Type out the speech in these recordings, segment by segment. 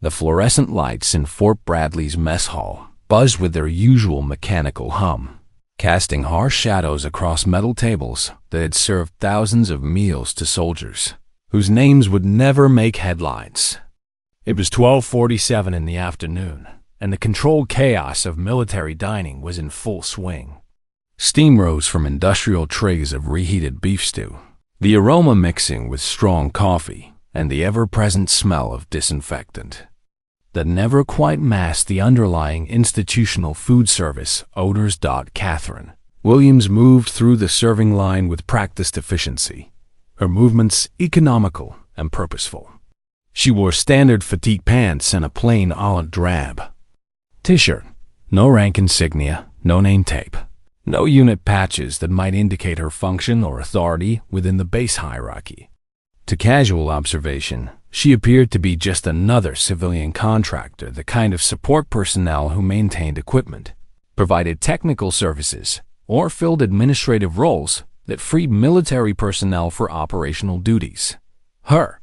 The fluorescent lights in Fort Bradley's mess hall buzzed with their usual mechanical hum, casting harsh shadows across metal tables that had served thousands of meals to soldiers whose names would never make headlines. It was 12:47 in the afternoon, and the controlled chaos of military dining was in full swing. Steam rose from industrial trays of reheated beef stew, the aroma mixing with strong coffee and the ever-present smell of disinfectant that never quite masked the underlying institutional food service odors. Catherine Williams moved through the serving line with practiced efficiency, her movements economical and purposeful. She wore standard fatigue pants and a plain olive drab t-shirt, no rank insignia, no name tape, no unit patches that might indicate her function or authority within the base hierarchy. To casual observation, she appeared to be just another civilian contractor, the kind of support personnel who maintained equipment, provided technical services, or filled administrative roles that freed military personnel for operational duties. Her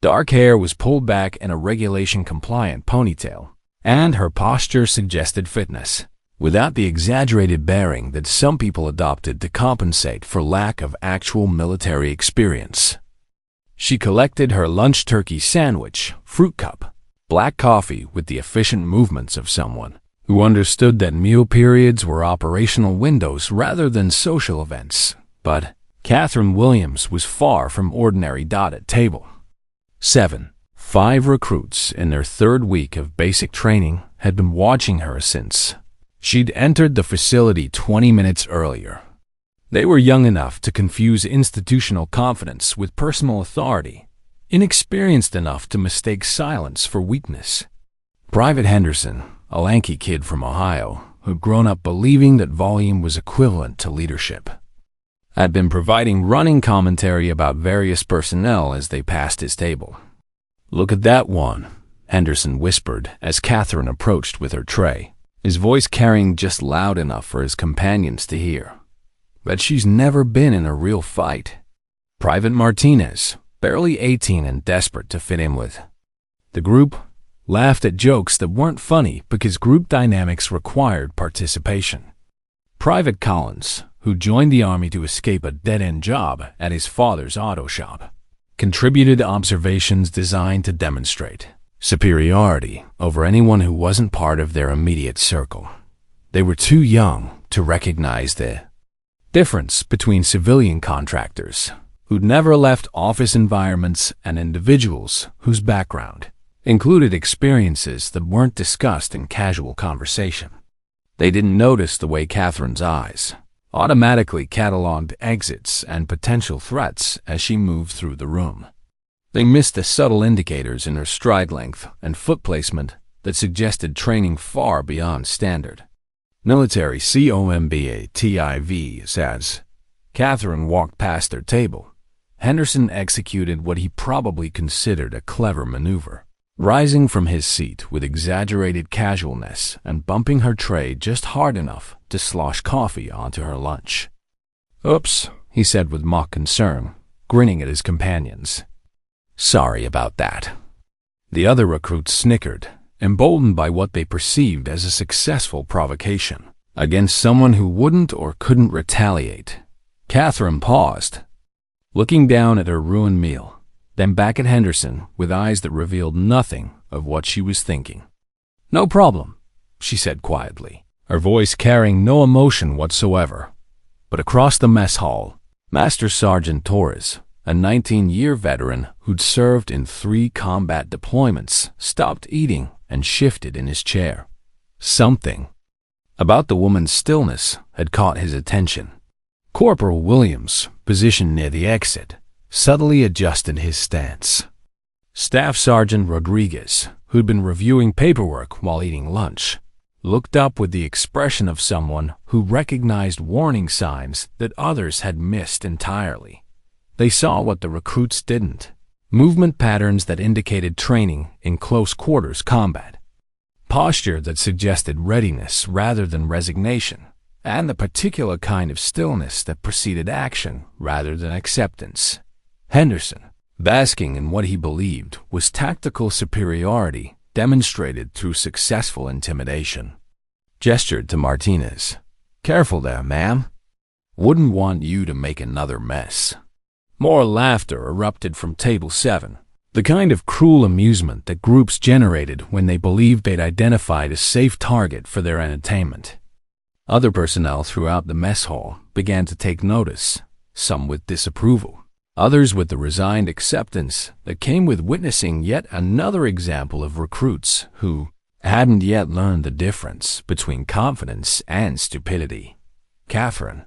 dark hair was pulled back in a regulation-compliant ponytail, and her posture suggested fitness, without the exaggerated bearing that some people adopted to compensate for lack of actual military experience. She collected her lunch turkey sandwich, fruit cup, black coffee with the efficient movements of someone who understood that meal periods were operational windows rather than social events. But Catherine Williams was far from ordinary. At table 7, 5 recruits in their third week of basic training had been watching her since she'd entered the facility 20 minutes earlier. They were young enough to confuse institutional confidence with personal authority, inexperienced enough to mistake silence for weakness. Private Henderson, a lanky kid from Ohio who'd grown up believing that volume was equivalent to leadership, had been providing running commentary about various personnel as they passed his table. "Look at that one," Henderson whispered as Catherine approached with her tray, his voice carrying just loud enough for his companions to hear. "Bet she's never been in a real fight." Private Martinez, barely 18 and desperate to fit in with the group, laughed at jokes that weren't funny because group dynamics required participation. Private Collins, who joined the Army to escape a dead-end job at his father's auto shop, contributed observations designed to demonstrate superiority over anyone who wasn't part of their immediate circle. They were too young to recognize the difference between civilian contractors who'd never left office environments and individuals whose background included experiences that weren't discussed in casual conversation. They didn't notice the way Catherine's eyes automatically cataloged exits and potential threats as she moved through the room. They missed the subtle indicators in her stride length and foot placement that suggested training far beyond standard military combative. As Catherine walked past their table, Henderson executed what he probably considered a clever maneuver, rising from his seat with exaggerated casualness and bumping her tray just hard enough to slosh coffee onto her lunch. "Oops," he said with mock concern, grinning at his companions. "Sorry about that." The other recruits snickered, emboldened by what they perceived as a successful provocation against someone who wouldn't or couldn't retaliate. Catherine paused, looking down at her ruined meal, then back at Henderson with eyes that revealed nothing of what she was thinking. "No problem," she said quietly, her voice carrying no emotion whatsoever. But across the mess hall, Master Sergeant Torres, a 19-year veteran who'd served in 3 combat deployments, stopped eating and shifted in his chair. Something about the woman's stillness had caught his attention. Corporal Williams, positioned near the exit, subtly adjusted his stance. Staff Sergeant Rodriguez, who'd been reviewing paperwork while eating lunch, looked up with the expression of someone who recognized warning signs that others had missed entirely. They saw what the recruits didn't: movement patterns that indicated training in close-quarters combat, posture that suggested readiness rather than resignation, and the particular kind of stillness that preceded action rather than acceptance. Henderson, basking in what he believed was tactical superiority, demonstrated through successful intimidation. Gestured to Martinez. "Careful there, ma'am. Wouldn't want you to make another mess." More laughter erupted from table 7, the kind of cruel amusement that groups generated when they believed they'd identified a safe target for their entertainment. Other personnel throughout the mess hall began to take notice, some with disapproval, others with the resigned acceptance that came with witnessing yet another example of recruits who hadn't yet learned the difference between confidence and stupidity. Catherine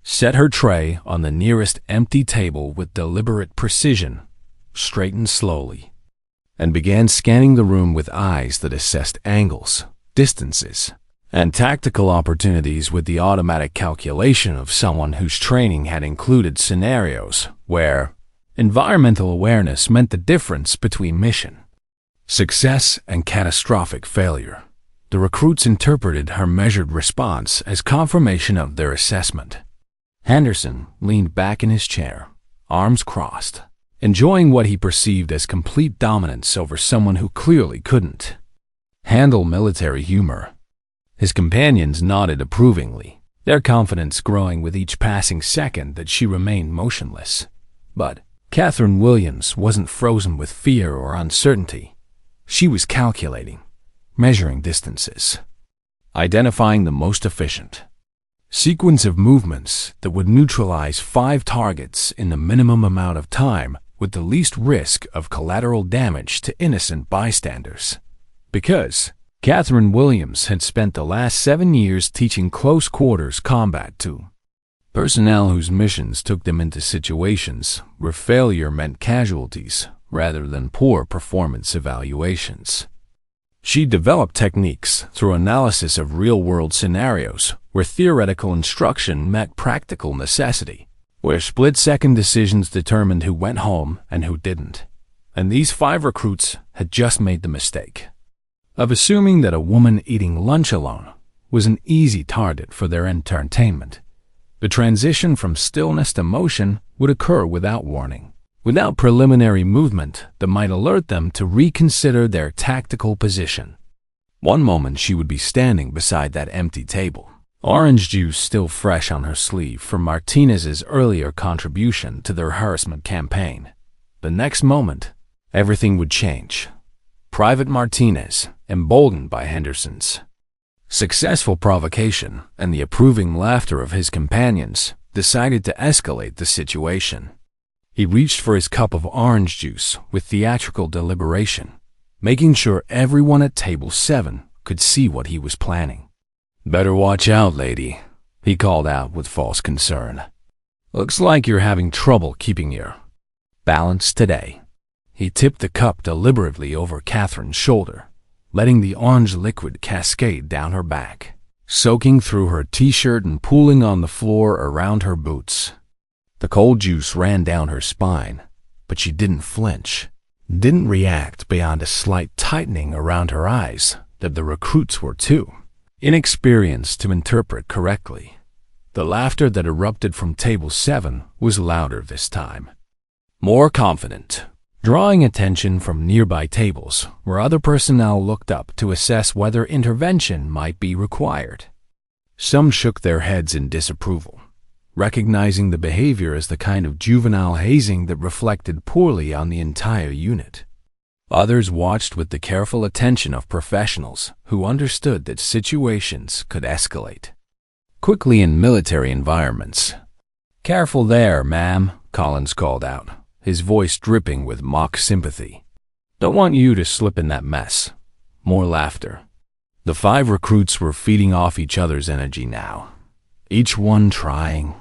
set her tray on the nearest empty table with deliberate precision, straightened slowly, and began scanning the room with eyes that assessed angles, distances, and tactical opportunities with the automatic calculation of someone whose training had included scenarios where environmental awareness meant the difference between mission success and catastrophic failure. The recruits interpreted her measured response as confirmation of their assessment. Henderson leaned back in his chair, arms crossed, enjoying what he perceived as complete dominance over someone who clearly couldn't handle military humor. His companions nodded approvingly, their confidence growing with each passing second that she remained motionless. But Catherine Williams wasn't frozen with fear or uncertainty. She was calculating, measuring distances, identifying the most efficient sequence of movements that would neutralize 5 targets in the minimum amount of time with the least risk of collateral damage to innocent bystanders. Because Catherine Williams had spent the last 7 years teaching close quarters combat to personnel whose missions took them into situations where failure meant casualties rather than poor performance evaluations. She developed techniques through analysis of real-world scenarios where theoretical instruction met practical necessity, where split-second decisions determined who went home and who didn't. And these 5 recruits had just made the mistake of assuming that a woman eating lunch alone was an easy target for their entertainment. The transition from stillness to motion would occur without warning, without preliminary movement that might alert them to reconsider their tactical position. One moment she would be standing beside that empty table, orange juice still fresh on her sleeve from Martinez's earlier contribution to their harassment campaign. The next moment, everything would change. Private Martinez, emboldened by Henderson's successful provocation and the approving laughter of his companions, decided to escalate the situation. He reached for his cup of orange juice with theatrical deliberation, making sure everyone at table 7 could see what he was planning. "Better watch out, lady," he called out with false concern. "Looks like you're having trouble keeping your balance today." He tipped the cup deliberately over Catherine's shoulder, letting the orange liquid cascade down her back, soaking through her t-shirt and pooling on the floor around her boots. The cold juice ran down her spine, but she didn't flinch, didn't react beyond a slight tightening around her eyes that the recruits were too inexperienced to interpret correctly. The laughter that erupted from table 7 was louder this time, more confident, drawing attention from nearby tables where other personnel looked up to assess whether intervention might be required. Some shook their heads in disapproval, recognizing the behavior as the kind of juvenile hazing that reflected poorly on the entire unit. Others watched with the careful attention of professionals who understood that situations could escalate quickly in military environments. "Careful there, ma'am," Collins called out, his voice dripping with mock sympathy. "Don't want you to slip in that mess." More laughter. The 5 recruits were feeding off each other's energy now, each one trying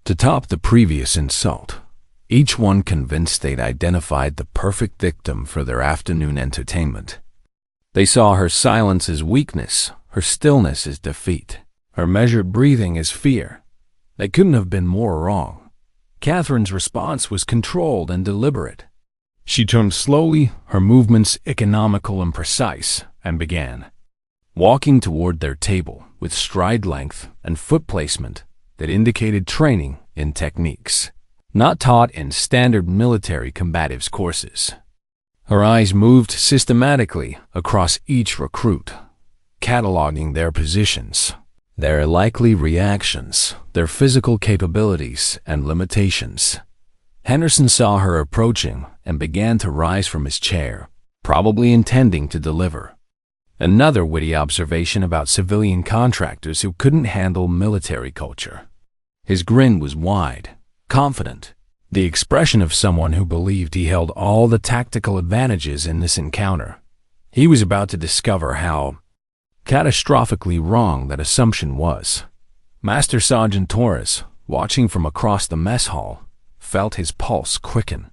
to top the previous insult, each one convinced they'd identified the perfect victim for their afternoon entertainment. They saw her silence as weakness, her stillness as defeat, her measured breathing as fear. They couldn't have been more wrong. Catherine's response was controlled and deliberate. She turned slowly, her movements economical and precise, and began walking toward their table with stride length and foot placement that indicated training in techniques not taught in standard military combatives courses. Her eyes moved systematically across each recruit, cataloging their positions, their likely reactions, their physical capabilities and limitations. Henderson saw her approaching and began to rise from his chair, probably intending to deliver another witty observation about civilian contractors who couldn't handle military culture. His grin was wide, confident, the expression of someone who believed he held all the tactical advantages in this encounter. He was about to discover how catastrophically wrong that assumption was. Master Sergeant Torres, watching from across the mess hall, felt his pulse quicken.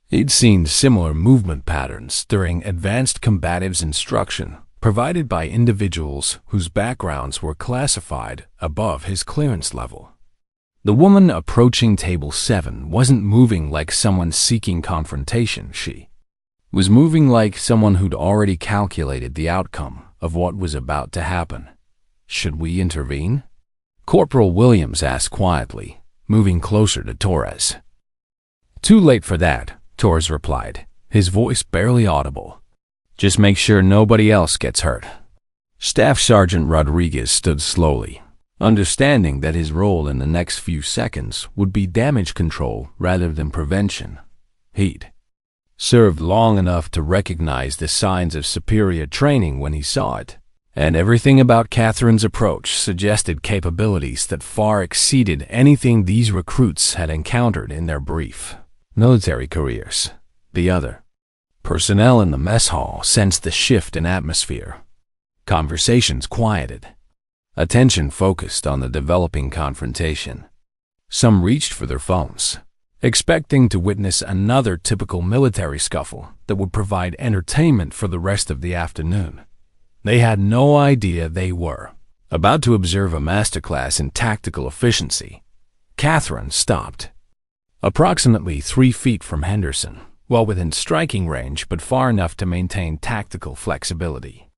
He'd seen similar movement patterns during advanced combatives instruction provided by individuals whose backgrounds were classified above his clearance level. The woman approaching table 7 wasn't moving like someone seeking confrontation. She was moving like someone who'd already calculated the outcome of what was about to happen. "Should we intervene?" Corporal Williams asked quietly, moving closer to Torres. "Too late for that," Torres replied, his voice barely audible. "Just make sure nobody else gets hurt." Staff Sergeant Rodriguez stood slowly, understanding that his role in the next few seconds would be damage control rather than prevention. He'd served long enough to recognize the signs of superior training when he saw it, and everything about Catherine's approach suggested capabilities that far exceeded anything these recruits had encountered in their brief military careers. The other personnel in the mess hall sensed the shift in atmosphere. Conversations quieted. Attention focused on the developing confrontation. Some reached for their phones, expecting to witness another typical military scuffle that would provide entertainment for the rest of the afternoon. They had no idea they were about to observe a masterclass in tactical efficiency. Catherine stopped, approximately 3 feet from Henderson, well within striking range but far enough to maintain tactical flexibility.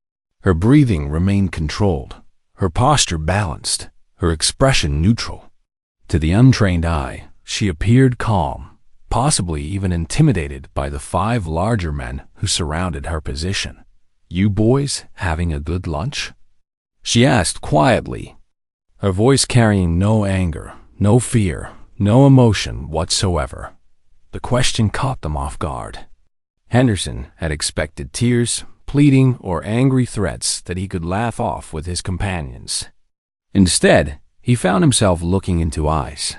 Her breathing remained controlled, her posture balanced, her expression neutral. To the untrained eye, she appeared calm, possibly even intimidated by the 5 larger men who surrounded her position. "You boys having a good lunch?" she asked quietly, her voice carrying no anger, no fear, no emotion whatsoever. The question caught them off guard. Henderson had expected tears, pleading, or angry threats that he could laugh off with his companions. Instead, he found himself looking into eyes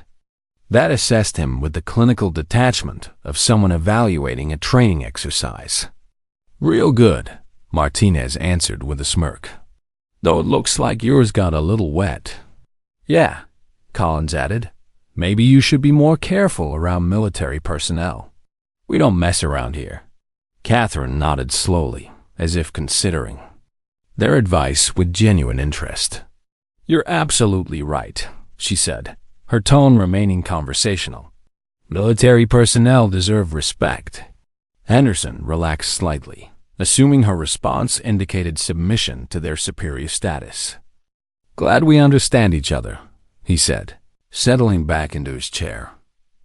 that assessed him with the clinical detachment of someone evaluating a training exercise. "Real good," Martinez answered with a smirk, "though it looks like yours got a little wet." "Yeah," Collins added, "maybe you should be more careful around military personnel. We don't mess around here." Catherine nodded slowly, as if considering their advice with genuine interest. "You're absolutely right," she said, her tone remaining conversational. "Military personnel deserve respect." Henderson relaxed slightly, assuming her response indicated submission to their superior status. "Glad we understand each other," he said, settling back into his chair.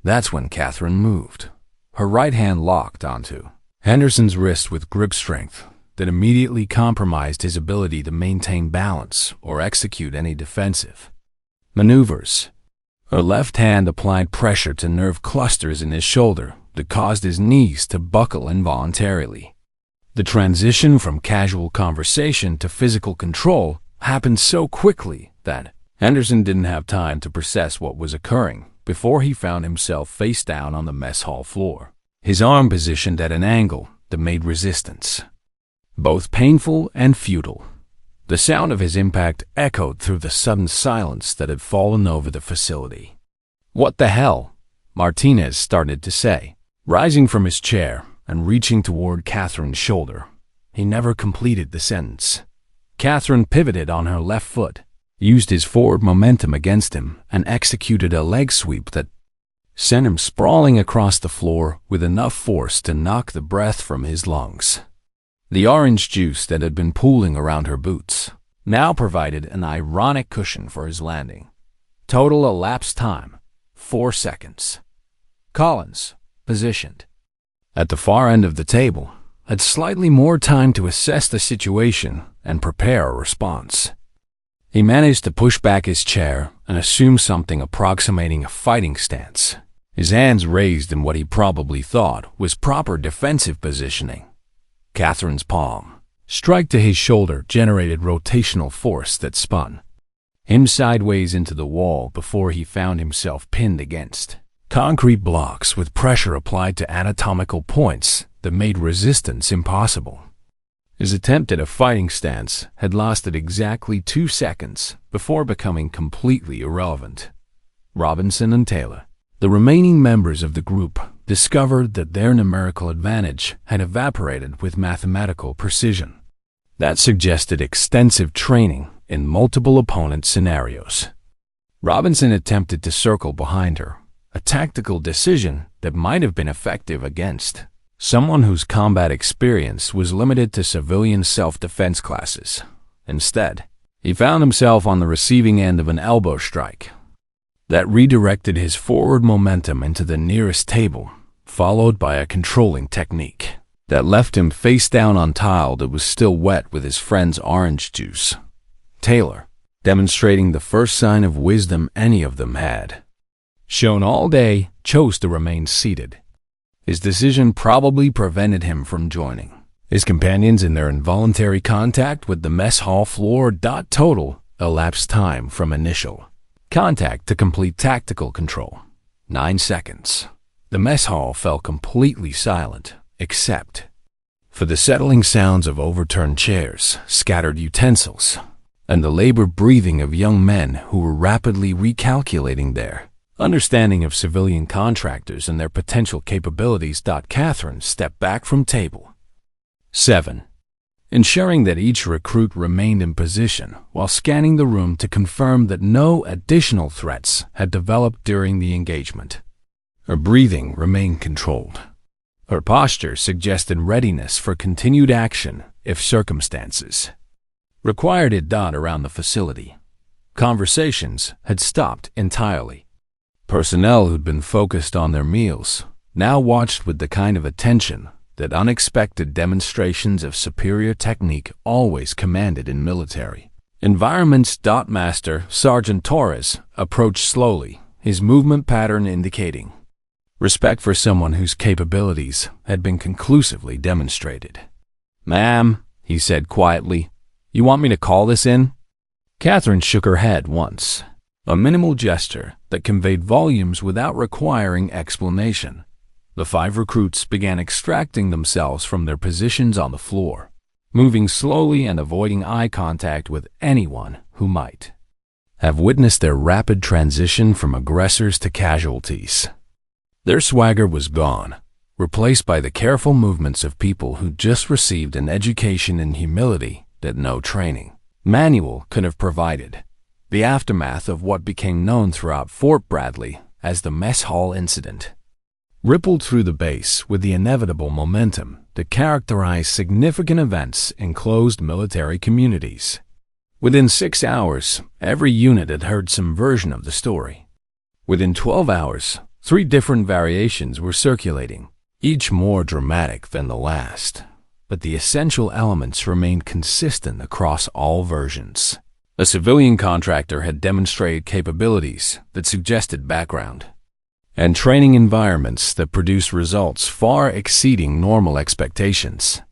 That's when Catherine moved, her right hand locked onto Henderson's wrist with grip strength that immediately compromised his ability to maintain balance or execute any defensive maneuvers. Her left hand applied pressure to nerve clusters in his shoulder that caused his knees to buckle involuntarily. The transition from casual conversation to physical control happened so quickly that Henderson didn't have time to process what was occurring before he found himself face down on the mess hall floor, his arm positioned at an angle that made resistance both painful and futile. The sound of his impact echoed through the sudden silence that had fallen over the facility. "What the hell?" Martinez started to say, rising from his chair and reaching toward Catherine's shoulder. He never completed the sentence. Catherine pivoted on her left foot, used his forward momentum against him, and executed a leg sweep that sent him sprawling across the floor with enough force to knock the breath from his lungs. The orange juice that had been pooling around her boots now provided an ironic cushion for his landing. Total elapsed time, 4 seconds. Collins, positioned. at the far end of the table, had slightly more time to assess the situation and prepare a response. He managed to push back his chair and assume something approximating a fighting stance, his hands raised in what he probably thought was proper defensive positioning. Catherine's palm, strike to his shoulder, generated rotational force that spun him sideways into the wall before he found himself pinned against concrete blocks with pressure applied to anatomical points that made resistance impossible. His attempt at a fighting stance had lasted exactly 2 seconds before becoming completely irrelevant. Robinson and Taylor, the remaining members of the group, discovered that their numerical advantage had evaporated with mathematical precision. That suggested extensive training in multiple opponent scenarios. Robinson attempted to circle behind her, a tactical decision that might have been effective against someone whose combat experience was limited to civilian self-defense classes. Instead, he found himself on the receiving end of an elbow strike that redirected his forward momentum into the nearest table, followed by a controlling technique that left him face down on tile that was still wet with his friend's orange juice. Taylor, demonstrating the first sign of wisdom any of them had shown all day, chose to remain seated. His decision probably prevented him from joining his companions in their involuntary contact with the mess hall floor. Total elapsed time from initial contact to complete tactical control, 9 seconds. The mess hall fell completely silent, except for the settling sounds of overturned chairs, scattered utensils, and the labored breathing of young men who were rapidly recalculating their understanding of civilian contractors and their potential capabilities. Catherine stepped back from table 7, ensuring that each recruit remained in position while scanning the room to confirm that no additional threats had developed during the engagement. Her breathing remained controlled. Her posture suggested readiness for continued action if circumstances required it. Around the facility, conversations had stopped entirely. Personnel who'd been focused on their meals now watched with the kind of attention that unexpected demonstrations of superior technique always commanded in military environments. Master Sergeant Torres approached slowly, his movement pattern indicating respect for someone whose capabilities had been conclusively demonstrated. "Ma'am," he said quietly, "you want me to call this in?" Catherine shook her head once, a minimal gesture that conveyed volumes without requiring explanation. The 5 recruits began extracting themselves from their positions on the floor, moving slowly and avoiding eye contact with anyone who might have witnessed their rapid transition from aggressors to casualties. Their swagger was gone, replaced by the careful movements of people who just received an education in humility that no training manual could have provided. The aftermath of what became known throughout Fort Bradley as the Mess Hall Incident rippled through the base with the inevitable momentum that characterized significant events in closed military communities. Within 6 hours, every unit had heard some version of the story. Within 12 hours, 3 different variations were circulating, each more dramatic than the last, but the essential elements remained consistent across all versions. A civilian contractor had demonstrated capabilities that suggested background and training environments that produced results far exceeding normal expectations.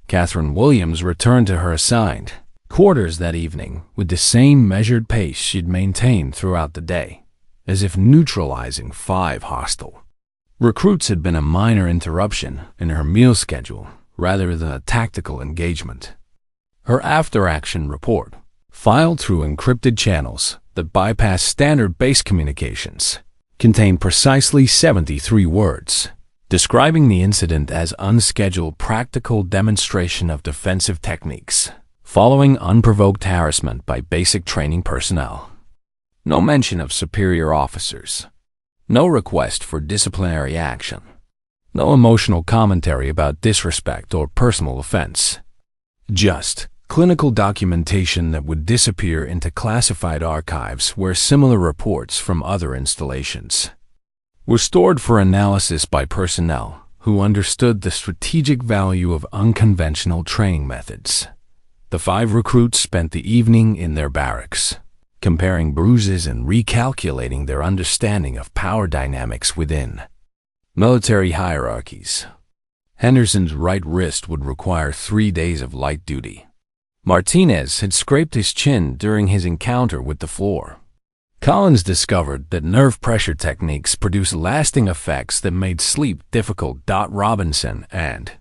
Catherine Williams returned to her assigned quarters that evening with the same measured pace she'd maintained throughout the day, as if neutralizing 5 hostile recruits had been a minor interruption in her meal schedule rather than a tactical engagement. Her after-action report, filed through encrypted channels that bypass standard base communications, contained precisely 73 words, describing the incident as unscheduled practical demonstration of defensive techniques, following unprovoked harassment by basic training personnel. No mention of superior officers, no request for disciplinary action, no emotional commentary about disrespect or personal offense, just clinical documentation that would disappear into classified archives where similar reports from other installations were stored for analysis by personnel who understood the strategic value of unconventional training methods. The 5 recruits spent the evening in their barracks, comparing bruises and recalculating their understanding of power dynamics within military hierarchies. Henderson's right wrist would require 3 days of light duty. Martinez had scraped his chin during his encounter with the floor. Collins discovered that nerve pressure techniques produce lasting effects that made sleep difficult. Robinson and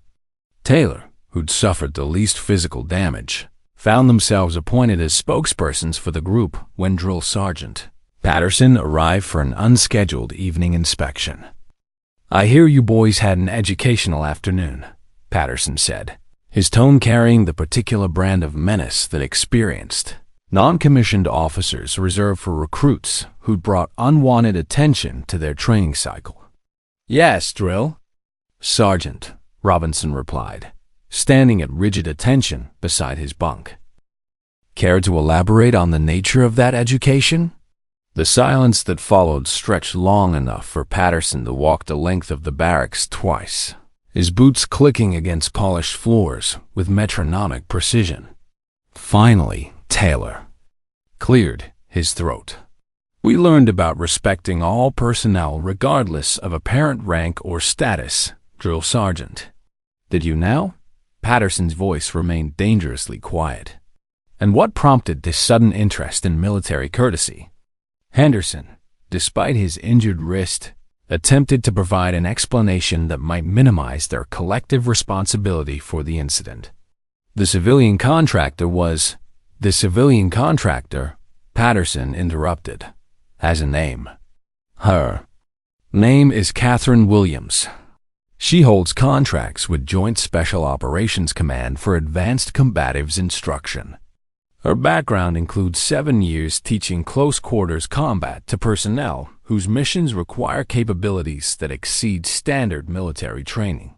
Taylor, who'd suffered the least physical damage, found themselves appointed as spokespersons for the group when Drill Sergeant Patterson arrived for an unscheduled evening inspection. "I hear you boys had an educational afternoon," Patterson said, his tone carrying the particular brand of menace that experienced non-commissioned officers reserved for recruits who'd brought unwanted attention to their training cycle. "Yes, Drill Sergeant," Robinson replied, standing at rigid attention beside his bunk. "Care to elaborate on the nature of that education?" The silence that followed stretched long enough for Patterson to walk the length of the barracks twice, his boots clicking against polished floors with metronomic precision. Finally, Taylor cleared his throat. "We learned about respecting all personnel regardless of apparent rank or status, Drill Sergeant." "Did you now?" Patterson's voice remained dangerously quiet. "And what prompted this sudden interest in military courtesy?" Henderson, despite his injured wrist, attempted to provide an explanation that might minimize their collective responsibility for the incident. The civilian contractor, Patterson interrupted, "has a name. Her name is Catherine Williams. She holds contracts with Joint Special Operations Command for advanced combatives instruction. Her background includes 7 years teaching close-quarters combat to personnel whose missions require capabilities that exceed standard military training."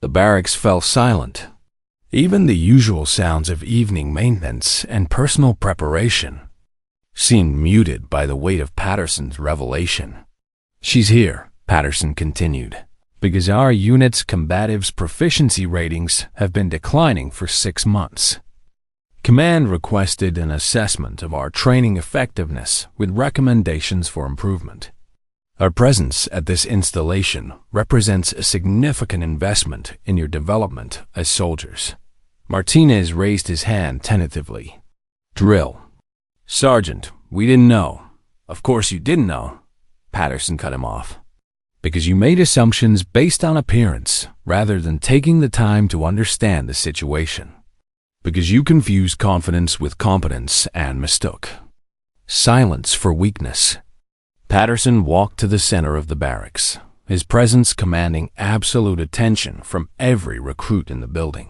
The barracks fell silent. Even the usual sounds of evening maintenance and personal preparation seemed muted by the weight of Patterson's revelation. "She's here," Patterson continued, "because our unit's combatives proficiency ratings have been declining for 6 months. Command requested an assessment of our training effectiveness with recommendations for improvement. Our presence at this installation represents a significant investment in your development as soldiers." Martinez raised his hand tentatively. "Drill Sergeant, we didn't know." "Of course you didn't know," Patterson cut him off, "because you made assumptions based on appearance rather than taking the time to understand the situation. Because you confused confidence with competence and mistook silence for weakness." Patterson walked to the center of the barracks, his presence commanding absolute attention from every recruit in the building.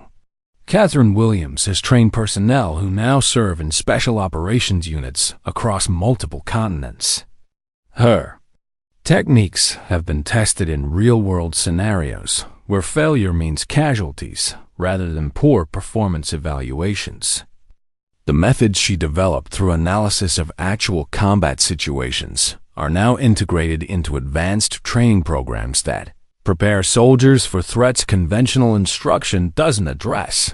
"Catherine Williams has trained personnel who now serve in special operations units across multiple continents. Her techniques have been tested in real-world scenarios where failure means casualties rather than poor performance evaluations. The methods she developed through analysis of actual combat situations are now integrated into advanced training programs that prepare soldiers for threats conventional instruction doesn't address."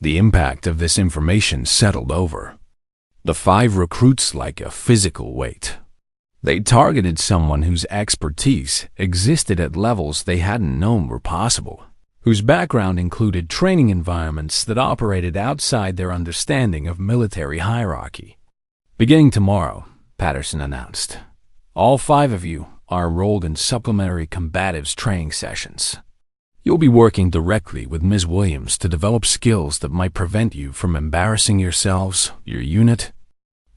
The impact of this information settled over the 5 recruits like a physical weight. They targeted someone whose expertise existed at levels they hadn't known were possible, whose background included training environments that operated outside their understanding of military hierarchy. "Beginning tomorrow," Patterson announced, "all 5 of you are enrolled in supplementary combatives training sessions. You'll be working directly with Ms. Williams to develop skills that might prevent you from embarrassing yourselves, your unit,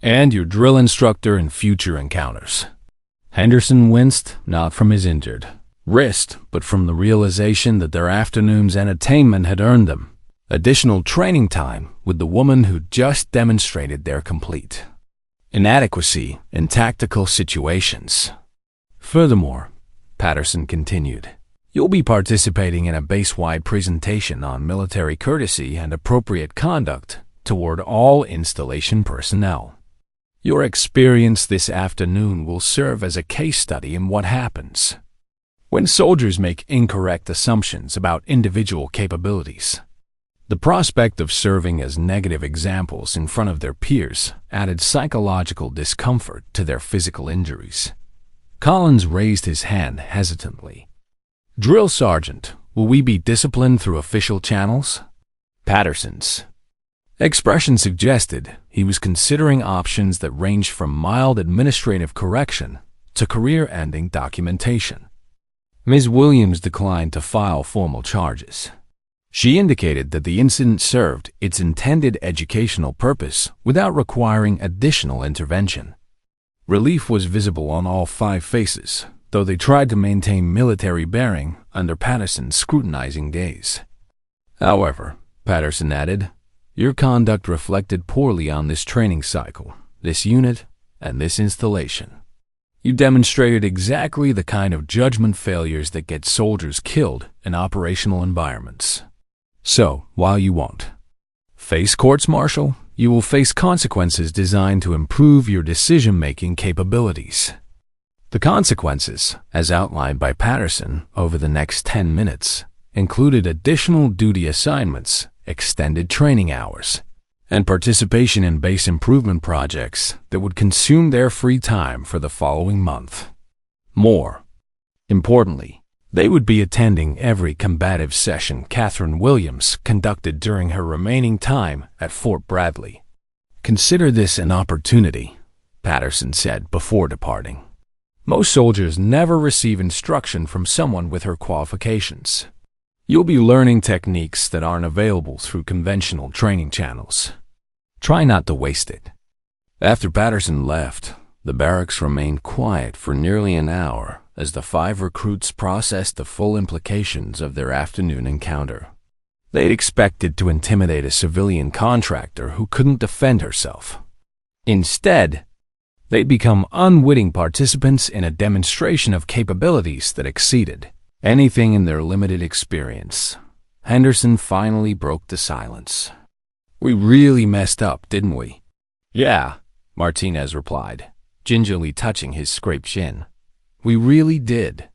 and your drill instructor in future encounters." Henderson winced, not from his injured wrist, but from the realization that their afternoon's entertainment had earned them additional training time with the woman who'd just demonstrated their complete inadequacy in tactical situations. "Furthermore," Patterson continued, "you'll be participating in a base-wide presentation on military courtesy and appropriate conduct toward all installation personnel. Your experience this afternoon will serve as a case study in what happens when soldiers make incorrect assumptions about individual capabilities. The prospect of serving as negative examples in front of their peers added psychological discomfort to their physical injuries. Collins raised his hand hesitantly. "Drill Sergeant, will we be disciplined through official channels?" Patterson's expression suggested he was considering options that ranged from mild administrative correction to career-ending documentation. Ms. Williams declined to file formal charges. She indicated that the incident served its intended educational purpose without requiring additional intervention. Relief was visible on all 5 faces, though they tried to maintain military bearing under Patterson's scrutinizing gaze. "However," Patterson added, "your conduct reflected poorly on this training cycle, this unit, and this installation. You demonstrated exactly the kind of judgment failures that get soldiers killed in operational environments. So, while you won't face courts-martial, you will face consequences designed to improve your decision-making capabilities." The consequences, as outlined by Patterson over the next 10 minutes, included additional duty assignments, extended training hours, and participation in base improvement projects that would consume their free time for the following month. More importantly, they would be attending every combative session Catherine Williams conducted during her remaining time at Fort Bradley. "Consider this an opportunity," Patterson said before departing. "Most soldiers never receive instruction from someone with her qualifications. You'll be learning techniques that aren't available through conventional training channels. Try not to waste it." After Patterson left, the barracks remained quiet for nearly an hour as the 5 recruits processed the full implications of their afternoon encounter. They'd expected to intimidate a civilian contractor who couldn't defend herself. Instead, they'd become unwitting participants in a demonstration of capabilities that exceeded anything in their limited experience. Henderson finally broke the silence. "We really messed up, didn't we?" "Yeah," Martinez replied, gingerly touching his scraped chin. "We really did."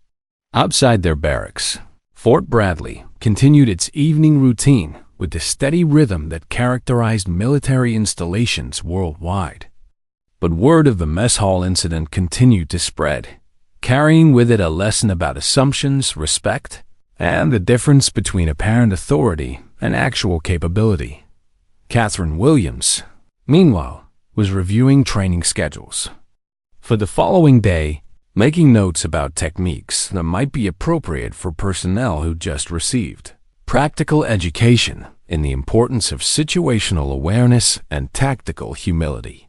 Outside their barracks, Fort Bradley continued its evening routine with the steady rhythm that characterized military installations worldwide. But word of the mess hall incident continued to spread, carrying with it a lesson about assumptions, respect, and the difference between apparent authority and actual capability. Catherine Williams, meanwhile, was reviewing training schedules for the following day, making notes about techniques that might be appropriate for personnel who just received practical education in the importance of situational awareness and tactical humility.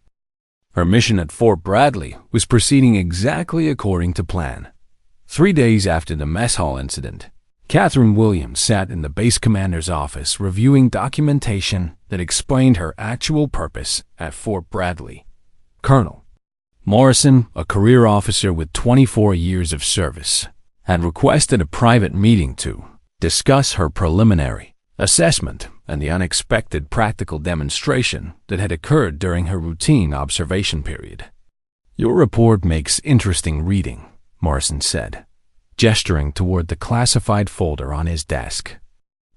Her mission at Fort Bradley was proceeding exactly according to plan. 3 days after the mess hall incident, Catherine Williams sat in the base commander's office reviewing documentation that explained her actual purpose at Fort Bradley. Colonel Morrison, a career officer with 24 years of service, had requested a private meeting to discuss her preliminary assessment and the unexpected practical demonstration that had occurred during her routine observation period. "Your report makes interesting reading," Morrison said, gesturing toward the classified folder on his desk.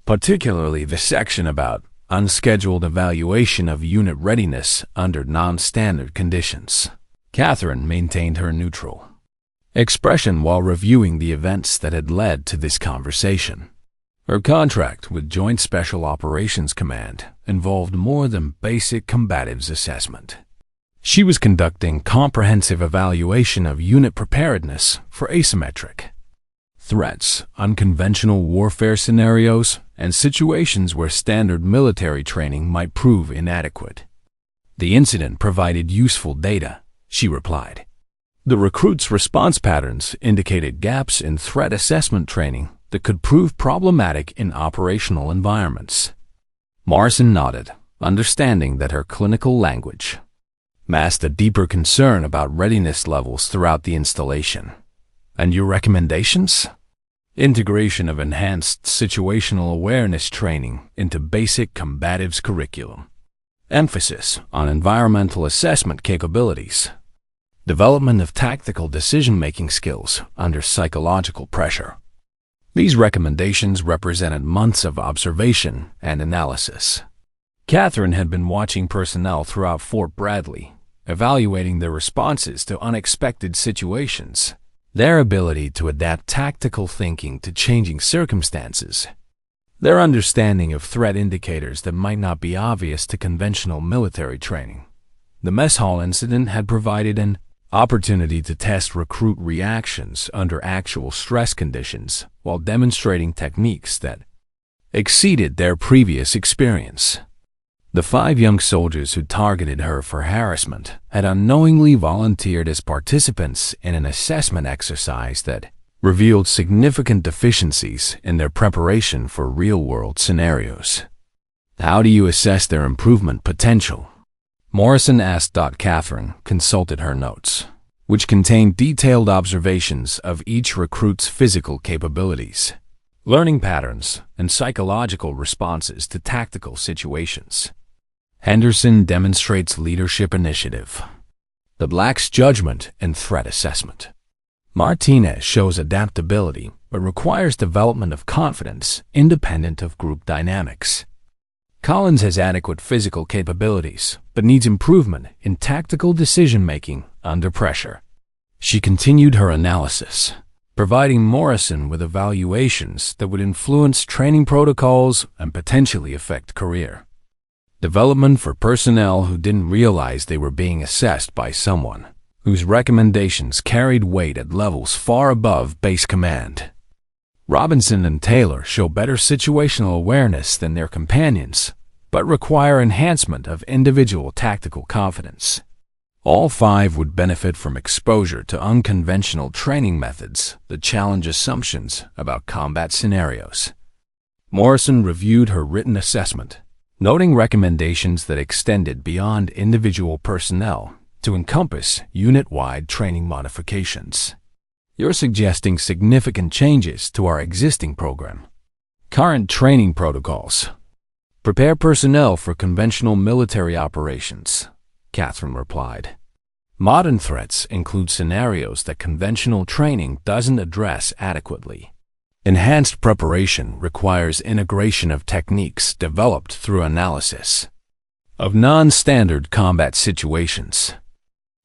"Particularly the section about unscheduled evaluation of unit readiness under non-standard conditions." Catherine maintained her neutral expression while reviewing the events that had led to this conversation. Her contract with Joint Special Operations Command involved more than basic combatives assessment. She was conducting comprehensive evaluation of unit preparedness for asymmetric threats, unconventional warfare scenarios, and situations where standard military training might prove inadequate. "The incident provided useful data," she replied. "The recruits' response patterns indicated gaps in threat assessment training that could prove problematic in operational environments." Morrison nodded, understanding that her clinical language masked a deeper concern about readiness levels throughout the installation. "And your recommendations?" "Integration of enhanced situational awareness training into basic combatives curriculum. Emphasis on environmental assessment capabilities. development of tactical decision-making skills under psychological pressure. These recommendations represented months of observation and analysis. Catherine had been watching personnel throughout Fort Bradley, evaluating their responses to unexpected situations, their ability to adapt tactical thinking to changing circumstances, their understanding of threat indicators that might not be obvious to conventional military training. The mess hall incident had provided an opportunity to test recruit reactions under actual stress conditions while demonstrating techniques that exceeded their previous experience. The 5 young soldiers who targeted her for harassment had unknowingly volunteered as participants in an assessment exercise that revealed significant deficiencies in their preparation for real-world scenarios. How do you assess their improvement potential? Morrison asked. Catherine consulted her notes, which contained detailed observations of each recruit's physical capabilities, learning patterns, and psychological responses to tactical situations. Henderson demonstrates leadership initiative, but lacks judgment and threat assessment. Martinez shows adaptability, but requires development of confidence independent of group dynamics. Collins has adequate physical capabilities, but needs improvement in tactical decision-making under pressure. She continued her analysis, providing Morrison with evaluations that would influence training protocols and potentially affect career development for personnel who didn't realize they were being assessed by someone whose recommendations carried weight at levels far above base command. Robinson and Taylor show better situational awareness than their companions, but require enhancement of individual tactical confidence. All 5 would benefit from exposure to unconventional training methods that challenge assumptions about combat scenarios. Morrison reviewed her written assessment, noting recommendations that extended beyond individual personnel to encompass unit-wide training modifications. You're suggesting significant changes to our existing program. Current training protocols. Prepare personnel for conventional military operations, Catherine replied. Modern threats include scenarios that conventional training doesn't address adequately. Enhanced preparation requires integration of techniques developed through analysis of non-standard combat situations.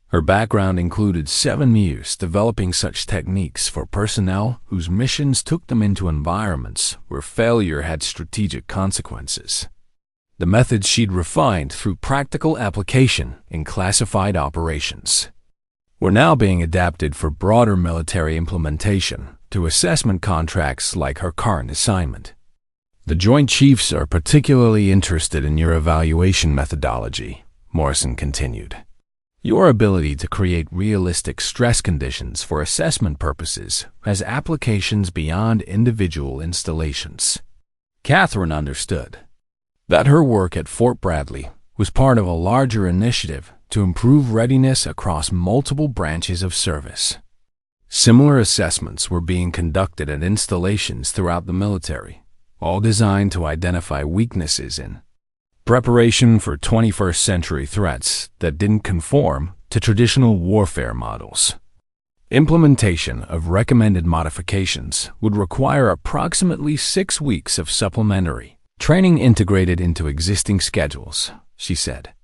Her background included 7 years developing such techniques for personnel whose missions took them into environments where failure had strategic consequences. The methods she'd refined through practical application in classified operations were now being adapted for broader military implementation to assessment contracts like her current assignment. The Joint Chiefs are particularly interested in your evaluation methodology, Morrison continued. Your ability to create realistic stress conditions for assessment purposes has applications beyond individual installations. Catherine understood that her work at Fort Bradley was part of a larger initiative to improve readiness across multiple branches of service. Similar assessments were being conducted at installations throughout the military, all designed to identify weaknesses in preparation for 21st century threats that didn't conform to traditional warfare models. Implementation of recommended modifications would require approximately 6 weeks of supplementary training integrated into existing schedules, she said.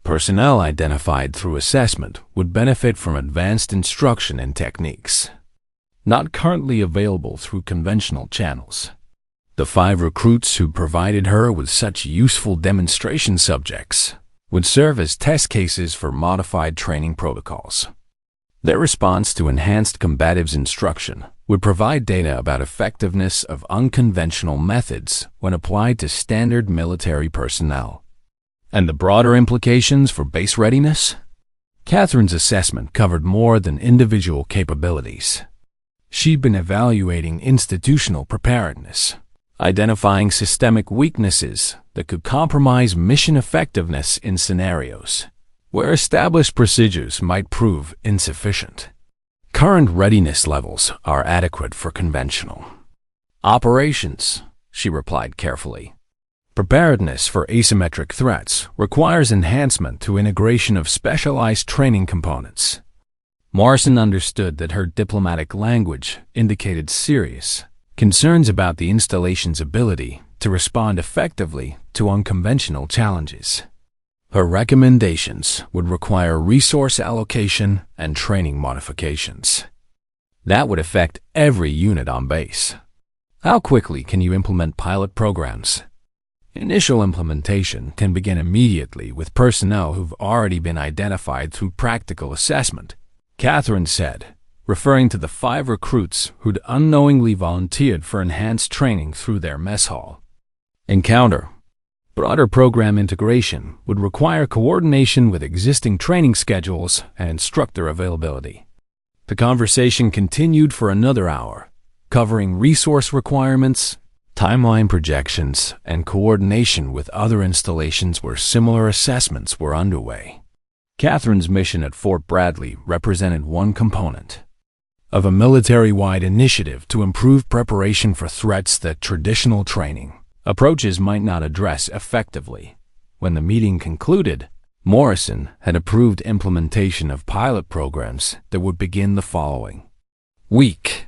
Personnel identified through assessment would benefit from advanced instruction and techniques not currently available through conventional channels. The 5 recruits who provided her with such useful demonstration subjects would serve as test cases for modified training protocols. Their response to enhanced combatives instruction would provide data about effectiveness of unconventional methods when applied to standard military personnel. And the broader implications for base readiness? Catherine's assessment covered more than individual capabilities. She'd been evaluating institutional preparedness, identifying systemic weaknesses that could compromise mission effectiveness in scenarios where established procedures might prove insufficient. Current readiness levels are adequate for conventional operations, she replied carefully. Preparedness for asymmetric threats requires enhancement through integration of specialized training components. Morrison understood that her diplomatic language indicated serious concerns about the installation's ability to respond effectively to unconventional challenges. Her recommendations would require resource allocation and training modifications. That would affect every unit on base. How quickly can you implement pilot programs? Initial implementation can begin immediately with personnel who've already been identified through practical assessment, Catherine said, referring to the 5 recruits who'd unknowingly volunteered for enhanced training through their mess hall. Encounter. Broader program integration would require coordination with existing training schedules and instructor availability. The conversation continued for another hour, covering resource requirements, timeline projections, and coordination with other installations where similar assessments were underway. Catherine's mission at Fort Bradley represented one component of a military-wide initiative to improve preparation for threats that traditional training approaches might not address effectively. When the meeting concluded, Morrison had approved implementation of pilot programs that would begin the following week.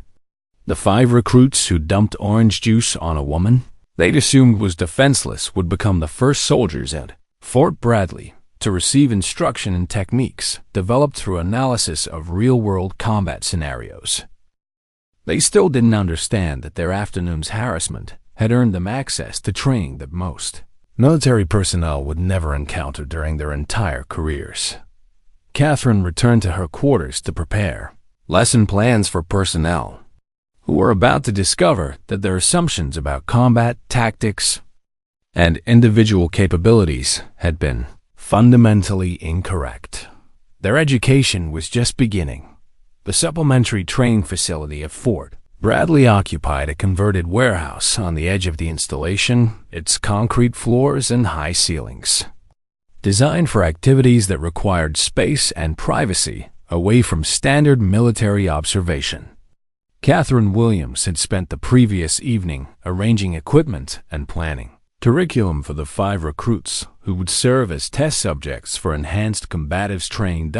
The 5 recruits who dumped orange juice on a woman they'd assumed was defenseless would become the first soldiers at Fort Bradley to receive instruction in techniques developed through analysis of real-world combat scenarios. They still didn't understand that their afternoon's harassment had earned them access to training that most military personnel would never encounter during their entire careers. Catherine returned to her quarters to prepare lesson plans for personnel who were about to discover that their assumptions about combat tactics and individual capabilities had been fundamentally incorrect. Their education was just beginning. The supplementary training facility at Fort Bradley occupied a converted warehouse on the edge of the installation, its concrete floors and high ceilings. Designed for activities that required space and privacy away from standard military observation. Catherine Williams had spent the previous evening arranging equipment and planning curriculum for the 5 recruits who would serve as test subjects for Enhanced Combatives Training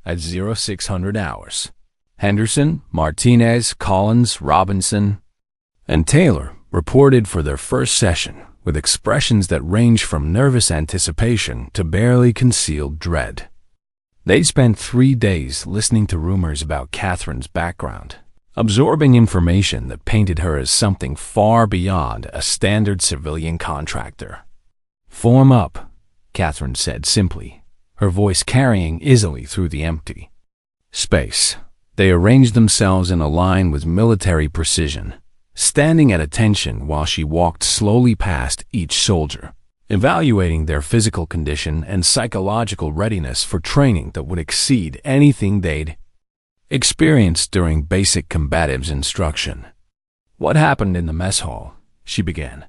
at 0600 hours. Henderson, Martinez, Collins, Robinson, and Taylor reported for their first session with expressions that ranged from nervous anticipation to barely concealed dread. They spent 3 days listening to rumors about Catherine's background, absorbing information that painted her as something far beyond a standard civilian contractor. "Form up," Catherine said simply, her voice carrying easily through the empty space. They arranged themselves in a line with military precision, standing at attention while she walked slowly past each soldier, evaluating their physical condition and psychological readiness for training that would exceed anything they'd experienced during basic combatives instruction. "What happened in the mess hall," she began,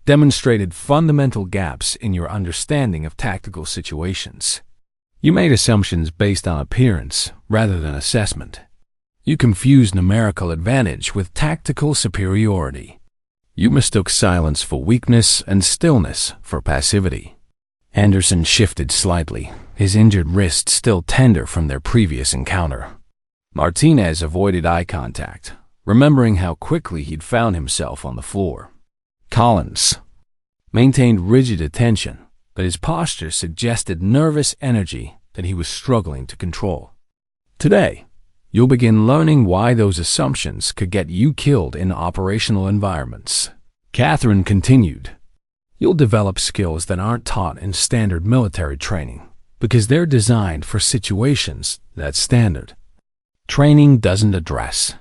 "demonstrated fundamental gaps in your understanding of tactical situations. You made assumptions based on appearance rather than assessment. You confused numerical advantage with tactical superiority. You mistook silence for weakness and stillness for passivity." Anderson shifted slightly, his injured wrist still tender from their previous encounter. Martinez avoided eye contact, remembering how quickly he'd found himself on the floor. Collins maintained rigid attention, but his posture suggested nervous energy that he was struggling to control. "Today, you'll begin learning why those assumptions could get you killed in operational environments," Catherine continued. "You'll develop skills that aren't taught in standard military training because they're designed for situations that standard training doesn't address."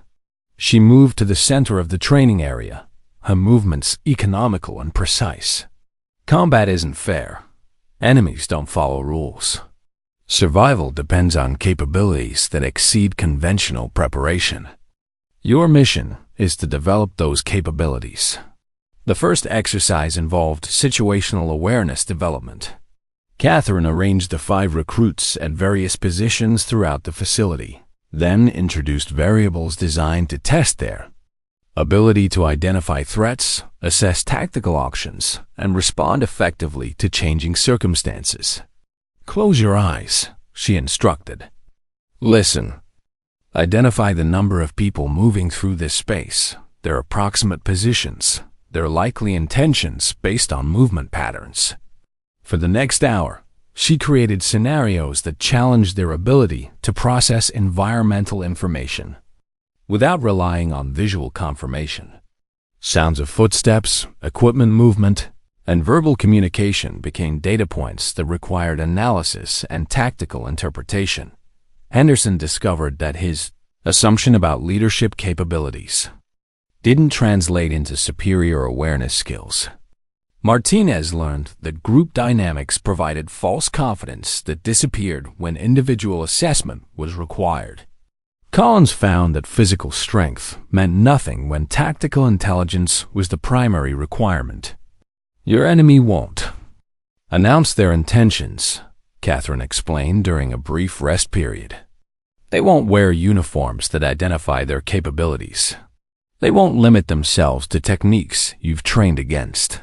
She moved to the center of the training area, her movements economical and precise. "Combat isn't fair. Enemies don't follow rules. Survival depends on capabilities that exceed conventional preparation. Your mission is to develop those capabilities." The first exercise involved situational awareness development. Catherine arranged the 5 recruits at various positions throughout the facility, then introduced variables designed to test their ability to identify threats, assess tactical options, and respond effectively to changing circumstances. "Close your eyes," she instructed. "Listen. Identify the number of people moving through this space, their approximate positions, their likely intentions based on movement patterns. For the next hour, she created scenarios that challenged their ability to process environmental information without relying on visual confirmation. Sounds of footsteps, equipment movement, and verbal communication became data points that required analysis and tactical interpretation. Henderson discovered that his assumption about leadership capabilities didn't translate into superior awareness skills. Martinez learned that group dynamics provided false confidence that disappeared when individual assessment was required. Collins found that physical strength meant nothing when tactical intelligence was the primary requirement. Your enemy won't announce their intentions, Catherine explained during a brief rest period. They won't wear uniforms that identify their capabilities. They won't limit themselves to techniques you've trained against.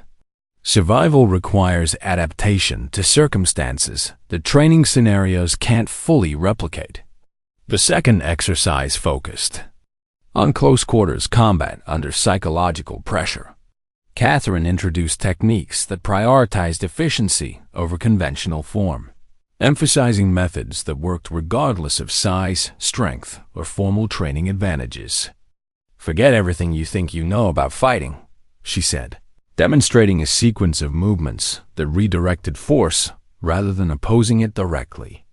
Survival requires adaptation to circumstances that training scenarios can't fully replicate. The second exercise focused on close-quarters combat under psychological pressure. Catherine introduced techniques that prioritized efficiency over conventional form, emphasizing methods that worked regardless of size, strength, or formal training advantages. "Forget everything you think you know about fighting," she said, demonstrating a sequence of movements that redirected force rather than opposing it directly.